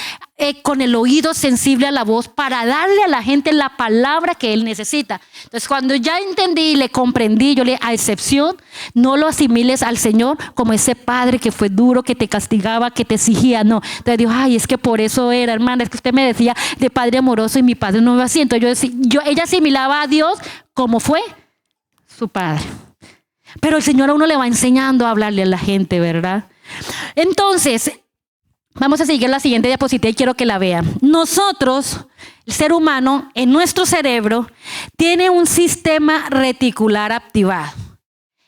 con el oído sensible a la voz para darle a la gente la palabra que él necesita. Entonces cuando ya entendí y le comprendí, a excepción, no lo asimiles al Señor como ese padre que fue duro, que te castigaba, que te exigía. No, entonces dijo, ay, es que por eso era, hermana, es que usted me decía de padre amoroso y mi padre no me hacía. Entonces ella asimilaba a Dios como fue su padre. Pero el Señor a uno le va enseñando a hablarle a la gente, ¿verdad? Entonces... vamos a seguir la siguiente diapositiva y quiero que la vean. Nosotros, el ser humano, en nuestro cerebro, tiene un sistema reticular activado.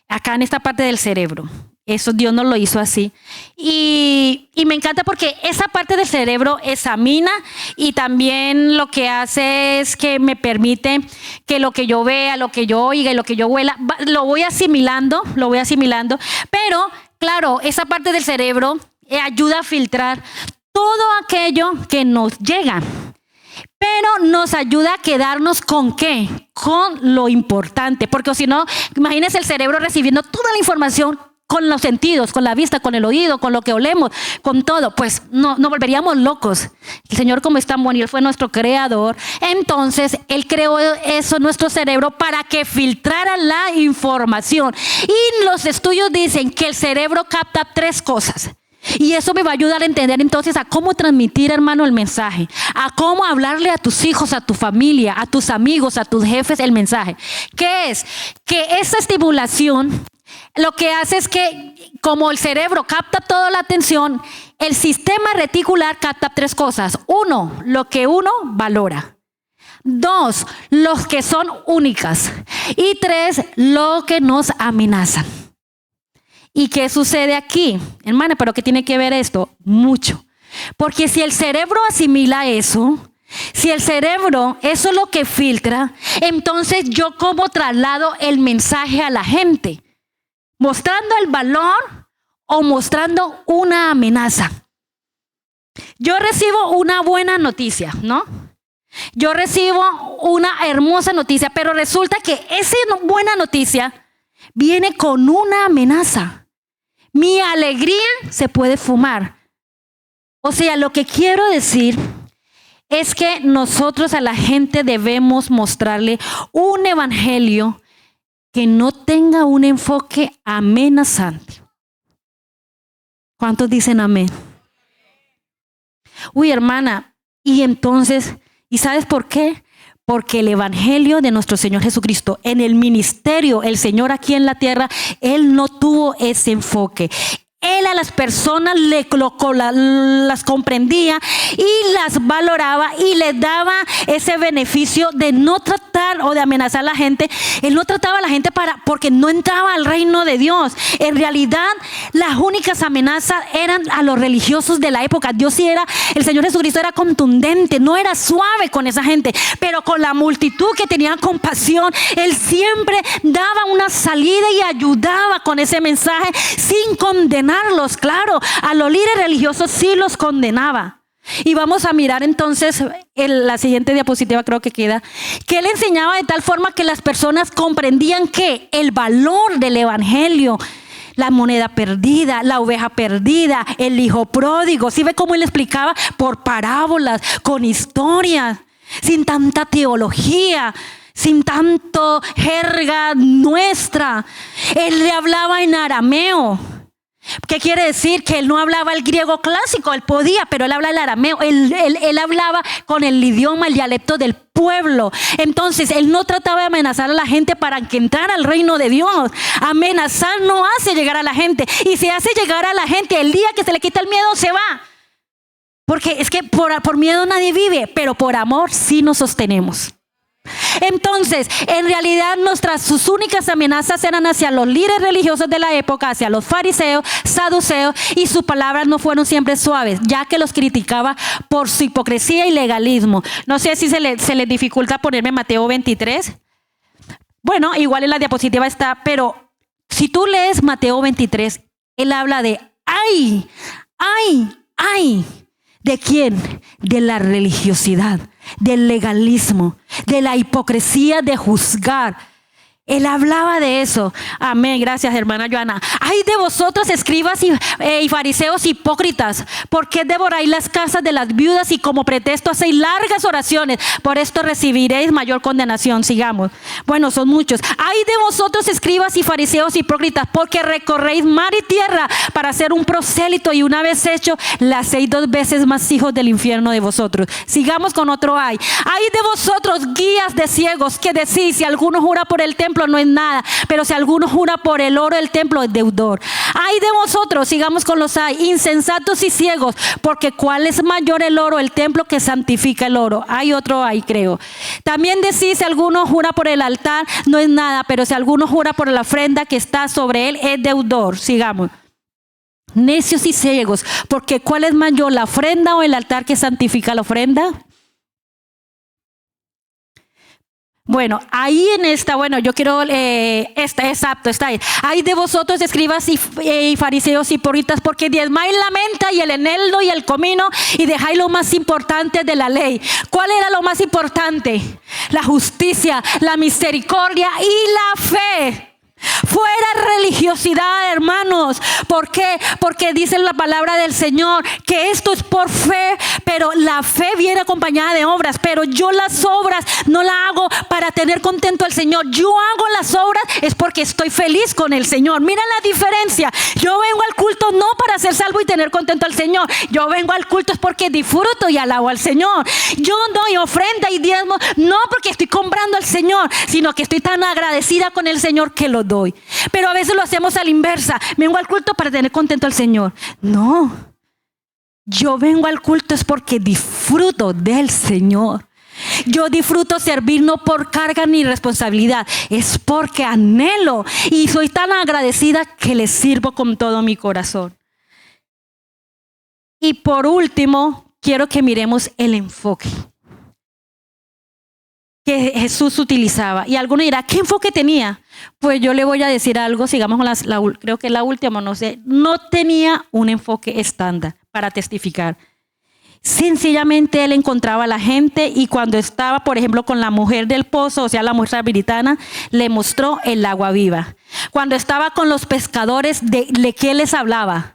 Acá en esta parte del cerebro. Eso Dios nos lo hizo así. Y me encanta porque esa parte del cerebro examina y también lo que hace es que me permite que lo que yo vea, lo que yo oiga y lo que yo huela, lo voy asimilando. Pero, claro, esa parte del cerebro... ayuda a filtrar todo aquello que nos llega, pero nos ayuda a quedarnos ¿con qué? Con lo importante, porque si no, imagínense el cerebro recibiendo toda la información con los sentidos, con la vista, con el oído, con lo que olemos, con todo, pues no, nos volveríamos locos. El Señor, como es tan bueno, Él fue nuestro creador, entonces Él creó eso en nuestro cerebro para que filtrara la información. Y los estudios dicen que el cerebro capta 3 cosas. Y eso me va a ayudar a entender entonces a cómo transmitir, hermano, el mensaje, a cómo hablarle a tus hijos, a tu familia, a tus amigos, a tus jefes el mensaje. ¿Qué es? Que esa estimulación lo que hace es que como el cerebro capta toda la atención, el sistema reticular capta 3 cosas. 1, lo que uno valora. 2, los que son únicas. Y 3, lo que nos amenazan. ¿Y qué sucede aquí? Hermana, ¿pero qué tiene que ver esto? Mucho. Porque si el cerebro asimila eso, si el cerebro, eso es lo que filtra, entonces yo cómo traslado el mensaje a la gente, mostrando el valor o mostrando una amenaza. Yo recibo una buena noticia, ¿no? Yo recibo una hermosa noticia, pero resulta que esa buena noticia viene con una amenaza. Mi alegría se puede fumar. O sea, lo que quiero decir es que nosotros a la gente debemos mostrarle un evangelio que no tenga un enfoque amenazante. ¿Cuántos dicen amén? Uy, hermana, y entonces, ¿y sabes por qué? Porque el evangelio de nuestro Señor Jesucristo en el ministerio, el Señor aquí en la tierra, Él no tuvo ese enfoque. Él a las personas las comprendía y las valoraba y les daba ese beneficio de no tratar o de amenazar a la gente. Él no trataba a la gente porque no entraba al reino de Dios. En realidad, las únicas amenazas eran a los religiosos de la época. El Señor Jesucristo era contundente, no era suave con esa gente, pero con la multitud que tenía compasión, Él siempre daba una salida y ayudaba con ese mensaje sin condenar. Claro, a los líderes religiosos sí los condenaba. Y vamos a mirar entonces la siguiente diapositiva, creo que queda, que él enseñaba de tal forma que las personas comprendían que el valor del evangelio, la moneda perdida, la oveja perdida, el hijo pródigo. ¿Sí ve cómo él explicaba? Por parábolas, con historias, sin tanta teología, sin tanto jerga nuestra. Él le hablaba en arameo. ¿Qué quiere decir? Que él no hablaba el griego clásico, él podía, pero él habla el arameo, él hablaba con el idioma, el dialecto del pueblo. Entonces, él no trataba de amenazar a la gente para que entrara al reino de Dios. Amenazar no hace llegar a la gente, y si hace llegar a la gente, el día que se le quita el miedo, se va. Porque es que por miedo nadie vive, pero por amor sí nos sostenemos. Entonces, en realidad sus únicas amenazas eran hacia los líderes religiosos de la época, hacia los fariseos, saduceos, y sus palabras no fueron siempre suaves, ya que los criticaba por su hipocresía y legalismo. No sé si se les dificulta ponerme Mateo 23. Bueno, igual en la diapositiva está, pero si tú lees Mateo 23, él habla de ¡ay! ¿De quién? De la religiosidad, del legalismo, de la hipocresía de juzgar. Él hablaba de eso. Amén. Gracias, hermana Joana. Ay de vosotros, escribas y fariseos hipócritas, ¿por qué devoráis las casas de las viudas y como pretexto hacéis largas oraciones? Por esto recibiréis mayor condenación. Sigamos. Bueno, son muchos. Ay de vosotros, escribas y fariseos hipócritas, porque recorréis mar y tierra para hacer un prosélito, y una vez hecho, le hacéis 2 veces más hijos del infierno de vosotros. Sigamos con otro ay. Ay de vosotros, guías de ciegos, que decís, si alguno jura por el templo, no es nada, pero si alguno jura por el oro del templo, es deudor. Ay de vosotros, sigamos con los ay, insensatos y ciegos, porque ¿cuál es mayor el oro, el templo, que santifica el oro? Hay otro ay, creo. También decís, si alguno jura por el altar, no es nada, pero si alguno jura por la ofrenda que está sobre él, es deudor. Sigamos. Necios y ciegos, porque ¿cuál es mayor, la ofrenda o el altar que santifica la ofrenda? Bueno, ahí en esta, yo quiero, exacto, está ahí. Ay de vosotros, escribas y fariseos hipócritas, porque diezmáis la menta y el eneldo y el comino, y dejáis lo más importante de la ley. ¿Cuál era lo más importante? La justicia, la misericordia y la fe. Fuera religiosidad, hermanos. ¿Por qué? Porque dice la palabra del Señor que esto es por fe, pero la fe viene acompañada de obras. Pero yo las obras no las hago para tener contento al Señor. Yo hago las obras es porque estoy feliz con el Señor. Mira la diferencia. Yo vengo al culto no para ser salvo y tener contento al Señor. Yo vengo al culto es porque disfruto y alabo al Señor. Yo doy ofrenda y diezmo no porque estoy comprando al Señor, sino que estoy tan agradecida con el Señor que lo doy. Pero a veces lo hacemos a la inversa. Vengo al culto para tener contento al Señor. No, yo vengo al culto es porque disfruto del Señor. Yo disfruto servir no por carga ni responsabilidad, es porque anhelo y soy tan agradecida que le sirvo con todo mi corazón. Y por último, quiero que miremos el enfoque que Jesús utilizaba. Y alguno dirá, ¿qué enfoque tenía? Pues yo le voy a decir algo, sigamos con creo que la última, no sé. No tenía un enfoque estándar para testificar. Sencillamente él encontraba a la gente y cuando estaba, por ejemplo, con la mujer del pozo, o sea, la mujer samaritana, le mostró el agua viva. Cuando estaba con los pescadores, ¿de qué les hablaba?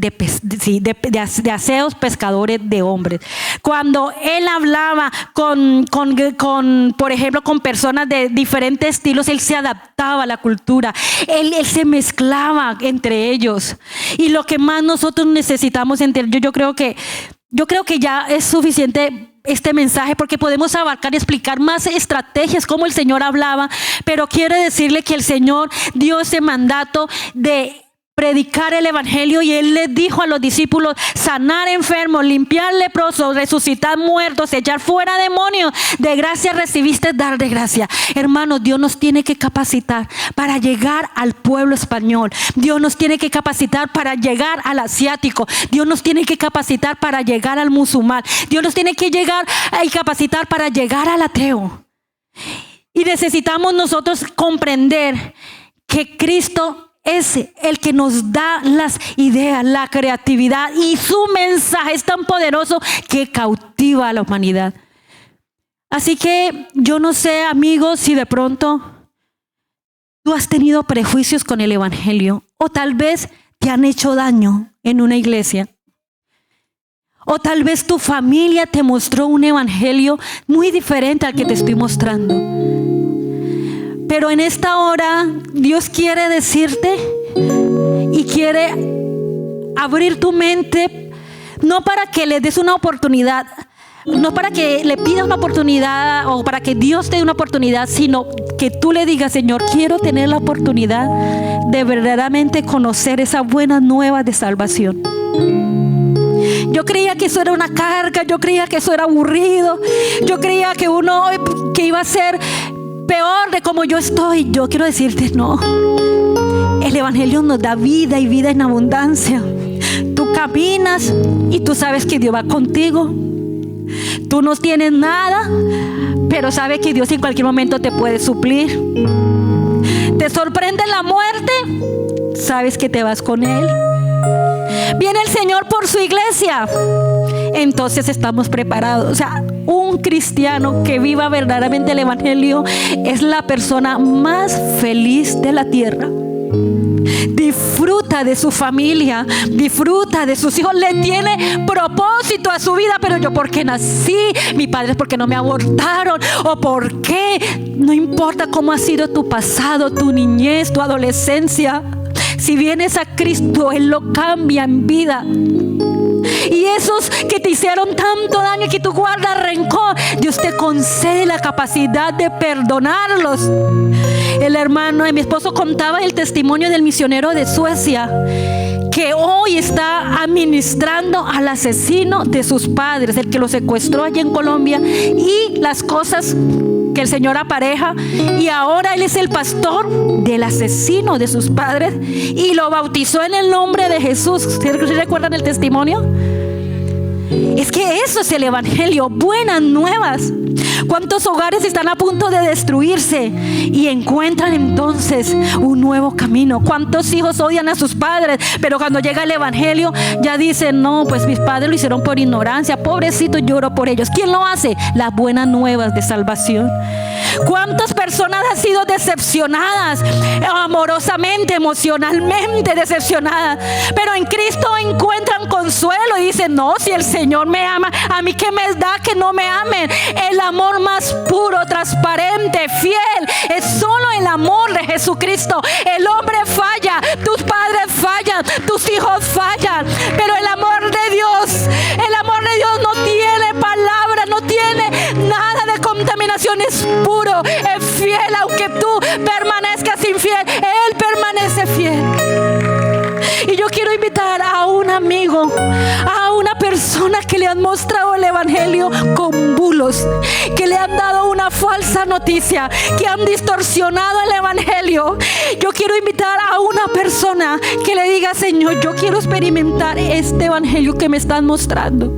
De aseos, pescadores de hombres. Cuando él hablaba por ejemplo, con personas de diferentes estilos, él se adaptaba a la cultura. Él se mezclaba entre ellos. Y lo que más nosotros necesitamos entender, yo creo que ya es suficiente este mensaje, porque podemos abarcar y explicar más estrategias como el Señor hablaba, pero quiero decirle que el Señor dio ese mandato de predicar el evangelio, y Él les dijo a los discípulos: sanar enfermos, limpiar leprosos, resucitar muertos, echar fuera demonios. De gracia recibiste, dar de gracia. Hermanos, Dios nos tiene que capacitar para llegar al pueblo español. Dios nos tiene que capacitar para llegar al asiático. Dios nos tiene que capacitar para llegar al musulmán. Dios nos tiene que llegar y capacitar para llegar al ateo. Y necesitamos nosotros comprender que Cristo es el que nos da las ideas, la creatividad, y su mensaje es tan poderoso que cautiva a la humanidad. Así que yo no sé, amigos, si de pronto tú has tenido prejuicios con el evangelio, o tal vez te han hecho daño en una iglesia, o tal vez tu familia te mostró un evangelio muy diferente al que te estoy mostrando. Pero en esta hora Dios quiere decirte y quiere abrir tu mente, no para que le des una oportunidad, no para que le pidas una oportunidad o para que Dios te dé una oportunidad, sino que tú le digas: Señor, quiero tener la oportunidad de verdaderamente conocer esa buena nueva de salvación. Yo creía que eso era una carga, yo creía que eso era aburrido, yo creía que que iba a ser peor de como yo estoy. Yo quiero decirte: no, el evangelio nos da vida, y vida en abundancia. Tú caminas y tú sabes que Dios va contigo. Tú no tienes nada, pero sabes que Dios en cualquier momento te puede suplir. Te sorprende la muerte, sabes que te vas con Él. Viene el Señor por su iglesia, entonces estamos preparados. O sea, un cristiano que viva verdaderamente el evangelio es la persona más feliz de la tierra. Disfruta de su familia, disfruta de sus hijos, le tiene propósito a su vida. Pero yo, ¿por qué nací? Mi padre, ¿por qué no me abortaron? ¿O por qué? No importa cómo ha sido tu pasado, tu niñez, tu adolescencia. Si vienes a Cristo, Él lo cambia en vida. Y esos que te hicieron tanto daño y que tú guardas rencor, Dios te concede la capacidad de perdonarlos. El hermano de mi esposo contaba el testimonio del misionero de Suecia, que hoy está administrando al asesino de sus padres, el que lo secuestró allá en Colombia, y las cosas que el Señor apareja, y ahora él es el pastor del asesino de sus padres y lo bautizó en el nombre de Jesús. ¿Sí recuerdan el testimonio? Es que eso es el evangelio, buenas nuevas. ¿Cuántos hogares están a punto de destruirse y encuentran entonces un nuevo camino? ¿Cuántos hijos odian a sus padres, pero cuando llega el evangelio ya dicen: no, pues mis padres lo hicieron por ignorancia, pobrecito, lloro por ellos? ¿Quién lo hace? Las buenas nuevas de salvación. ¿Cuántas personas han sido decepcionadas amorosamente, emocionalmente decepcionadas, pero en Cristo encuentran consuelo y dicen: no, si el Señor me ama, a mí qué me da que no me amen? El amor más puro, transparente, fiel, es solo el amor de Jesucristo. El hombre falla, tus padres fallan, tus hijos fallan, pero el amor de Dios no tiene palabra, no tiene nada de contaminación, es puro, es fiel. Aunque tú permanezcas infiel, Él permanece fiel. Y yo quiero invitar a un amigo, a una persona que le han mostrado el evangelio con bulos, que le han dado una falsa noticia, que han distorsionado el evangelio. Yo quiero invitar a una persona que le diga: Señor, yo quiero experimentar este evangelio que me están mostrando.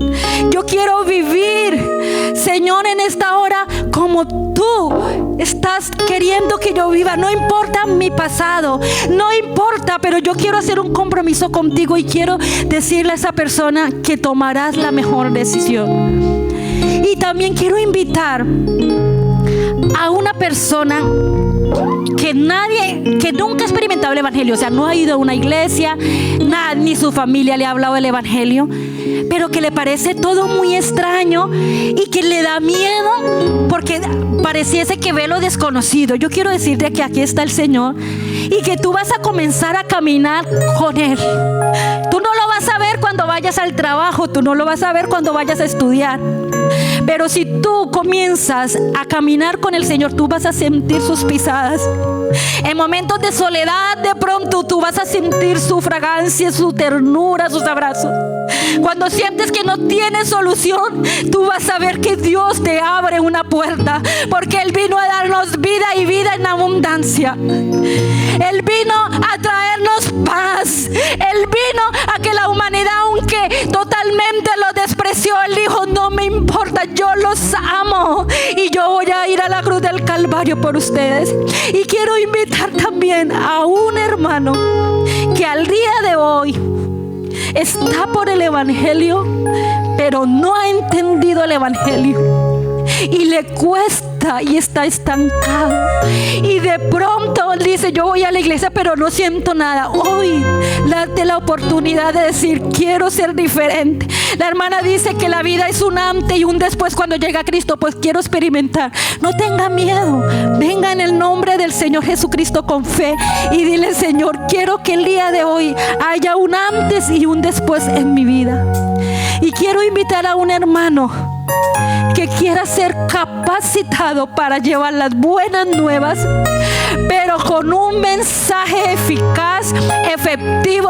Yo quiero vivir, Señor, en esta hora como tú estás queriendo que yo viva. No importa mi pasado, no importa, pero yo quiero hacer un compromiso contigo y quiero decirle a esa persona que tomarás la mejor decisión. Y también quiero invitar a una persona que nunca ha experimentado el evangelio, o sea, no ha ido a una iglesia, ni su familia le ha hablado del evangelio, pero que le parece todo muy extraño y que le da miedo porque pareciese que ve lo desconocido. Yo quiero decirte que aquí está el Señor y que tú vas a comenzar a caminar con Él. Tú no lo vas a ver cuando vayas al trabajo, tú no lo vas a ver cuando vayas a estudiar, Pero si tú comienzas a caminar con el Señor, tú vas a sentir sus pisadas. En momentos de soledad, de pronto tú vas a sentir su fragancia, su ternura, sus abrazos. Cuando sientes que no tienes solución, tú vas a ver que Dios te abre una puerta, porque Él vino a darnos vida y vida en abundancia. Él vino a traernos paz. Él vino a que la humanidad, aunque totalmente lo despreció, Él dijo: no me importa, yo los amo y yo voy a ir a la cruz del Calvario por ustedes. Y quiero invitar también a un hermano que al día de hoy está por el Evangelio, pero no ha entendido el Evangelio y le cuesta y está estancado, y de pronto dice: yo voy a la iglesia pero no siento nada. Hoy date la oportunidad de decir: quiero ser diferente. La hermana dice que la vida es un antes y un después cuando llega Cristo. Pues quiero experimentar. No tenga miedo, venga en el nombre del Señor Jesucristo con fe y dile: Señor, quiero que el día de hoy haya un antes y un después en mi vida. Y quiero invitar a un hermano que quiera ser capacitado para llevar las buenas nuevas, pero con un mensaje eficaz, efectivo,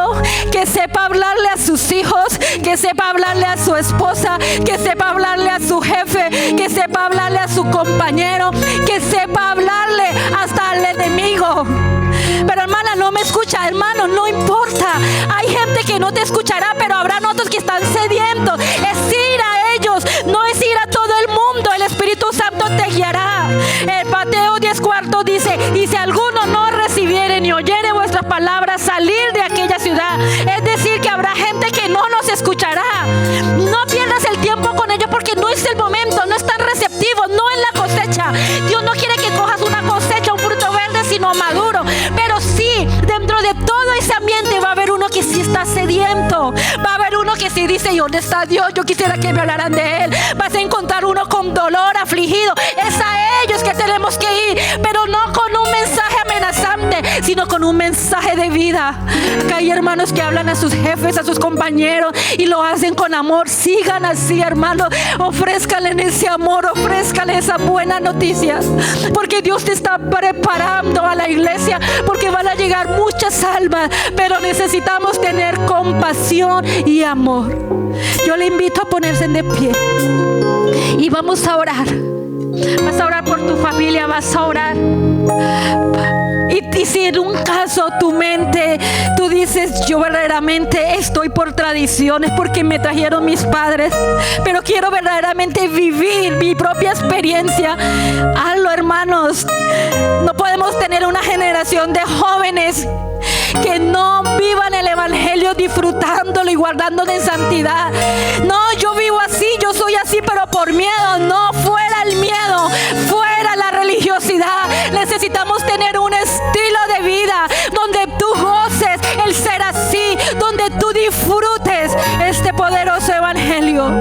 que sepa hablarle a sus hijos, que sepa hablarle a su esposa, que sepa hablarle a su jefe, que sepa hablarle a su compañero, que sepa hablarle hasta al enemigo. Pero hermana, no me escucha. Hermano, no importa. Hay gente que no te escuchará, pero habrán otros que están sedientos. Es ir a ellos, no es ir a todo el mundo. El Espíritu Santo te guiará. El Mateo 10:4 dice: y si alguno no recibiere ni oyere vuestras palabras, salir de aquella ciudad. Es decir, que habrá gente que no nos escuchará. No pierdas el tiempo con ellos, porque no es el momento, no están receptivos, no es la cosecha. Dios no quiere que cojas una cosecha, un fruto verde, sino maduro. Pero sí, dentro de todo ese ambiente va a haber uno que sí está sediento. Va a haber uno que sí dice: ¿y dónde está Dios? Yo quisiera que me hablaran de Él. Vas a encontrar uno con dolor, afligido. Es a ellos que tenemos que ir, pero no con un mensaje amenazante, sino con un mensaje de vida. Acá hay hermanos que hablan a sus jefes, a sus compañeros, y lo hacen con amor. Sigan así, hermanos. Ofrézcanle ese amor, ofrézcanle esa buena noticia, porque Dios te está preparando a la iglesia, porque van a llegar muchas almas, pero necesitamos tener compasión y amor. Yo le invito a ponerse de pie y vamos a orar. Vas a orar por tu familia, vas a orar. Y si en un caso tu mente, tú dices: yo verdaderamente estoy por tradiciones, porque me trajeron mis padres, pero quiero verdaderamente vivir mi propia experiencia, hazlo, hermanos. No podemos tener una generación de jóvenes que no vivan el Evangelio disfrutándolo y guardándolo en santidad. No, yo vivo así, yo soy así, pero por miedo. No, fuera el miedo, fuera la religiosidad. Necesitamos tener un estilo de vida donde tú goces el ser así, donde tú disfrutes este poderoso Evangelio.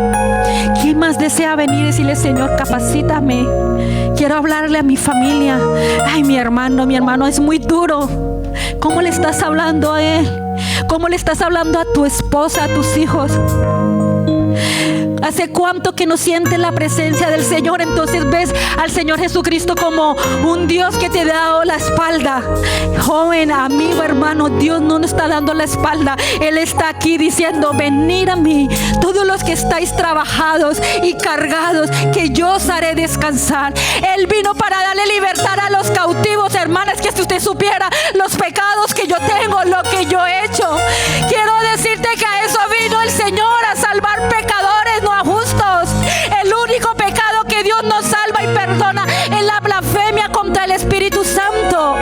¿Quién más desea venir y decirle: Señor, capacítame? Quiero hablarle a mi familia. Ay, mi hermano es muy duro. ¿Cómo le estás hablando a él? ¿Cómo le estás hablando a tu esposa, a tus hijos? ¿Hace cuánto que no sientes la presencia del Señor? Entonces ves al Señor Jesucristo como un Dios que te da la espalda. Joven, amigo, hermano, Dios no nos está dando la espalda. Él está aquí diciendo: venid a mí, todos los que estáis trabajados y cargados, que yo os haré descansar. Él vino para darle libertad a los cautivos. Hermanas, que si usted supiera los pecados que yo tengo, lo que yo he hecho, quiero decirte que a eso vino el Señor, a salvar pecadores, no a justos. El único pecado que Dios nos salva y perdona es la blasfemia contra el Espíritu Santo.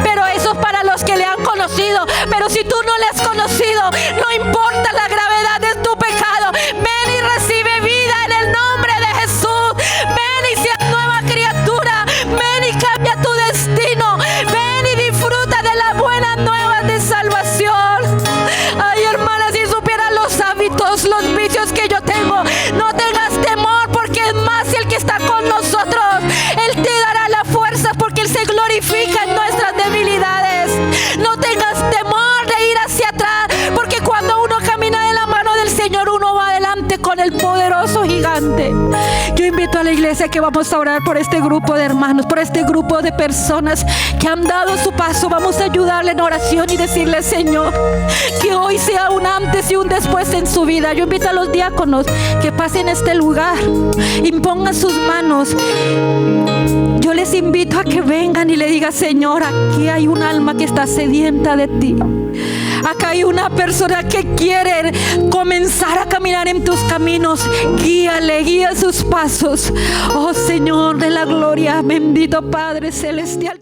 Pero eso es para los que le han conocido. Pero si tú no le has conocido, no importa la gravedad de tu pecado, ven y recibe vida en el nombre de Jesús. Ven y seas nueva criatura. Ven y cambia tu destino. Ven y disfruta de las buenas nuevas de salvación. Ay, hermanas, si supieran los hábitos, los vicios que yo tengo, no tengas temor, porque es más el que está con nosotros. Él te dará las fuerzas, porque Él se glorifica en nuestras debilidades. No tengas temor de ir hacia atrás, porque cuando uno camina de la mano del Señor, uno va adelante con el poderoso gigante. Yo invito a la iglesia que vamos a orar por este grupo de hermanos, por este grupo de personas que han dado su paso. Vamos a ayudarle en oración y decirle: Señor, que hoy sea un antes y un después en su vida. Yo invito a los diáconos que pasen este lugar, impongan sus manos. Yo les invito a que vengan y le digan: Señor, aquí hay un alma que está sedienta de ti. Acá hay una persona que quiere comenzar a caminar en tus caminos. Guíale, guía sus pasos. Oh Señor de la gloria, bendito Padre celestial.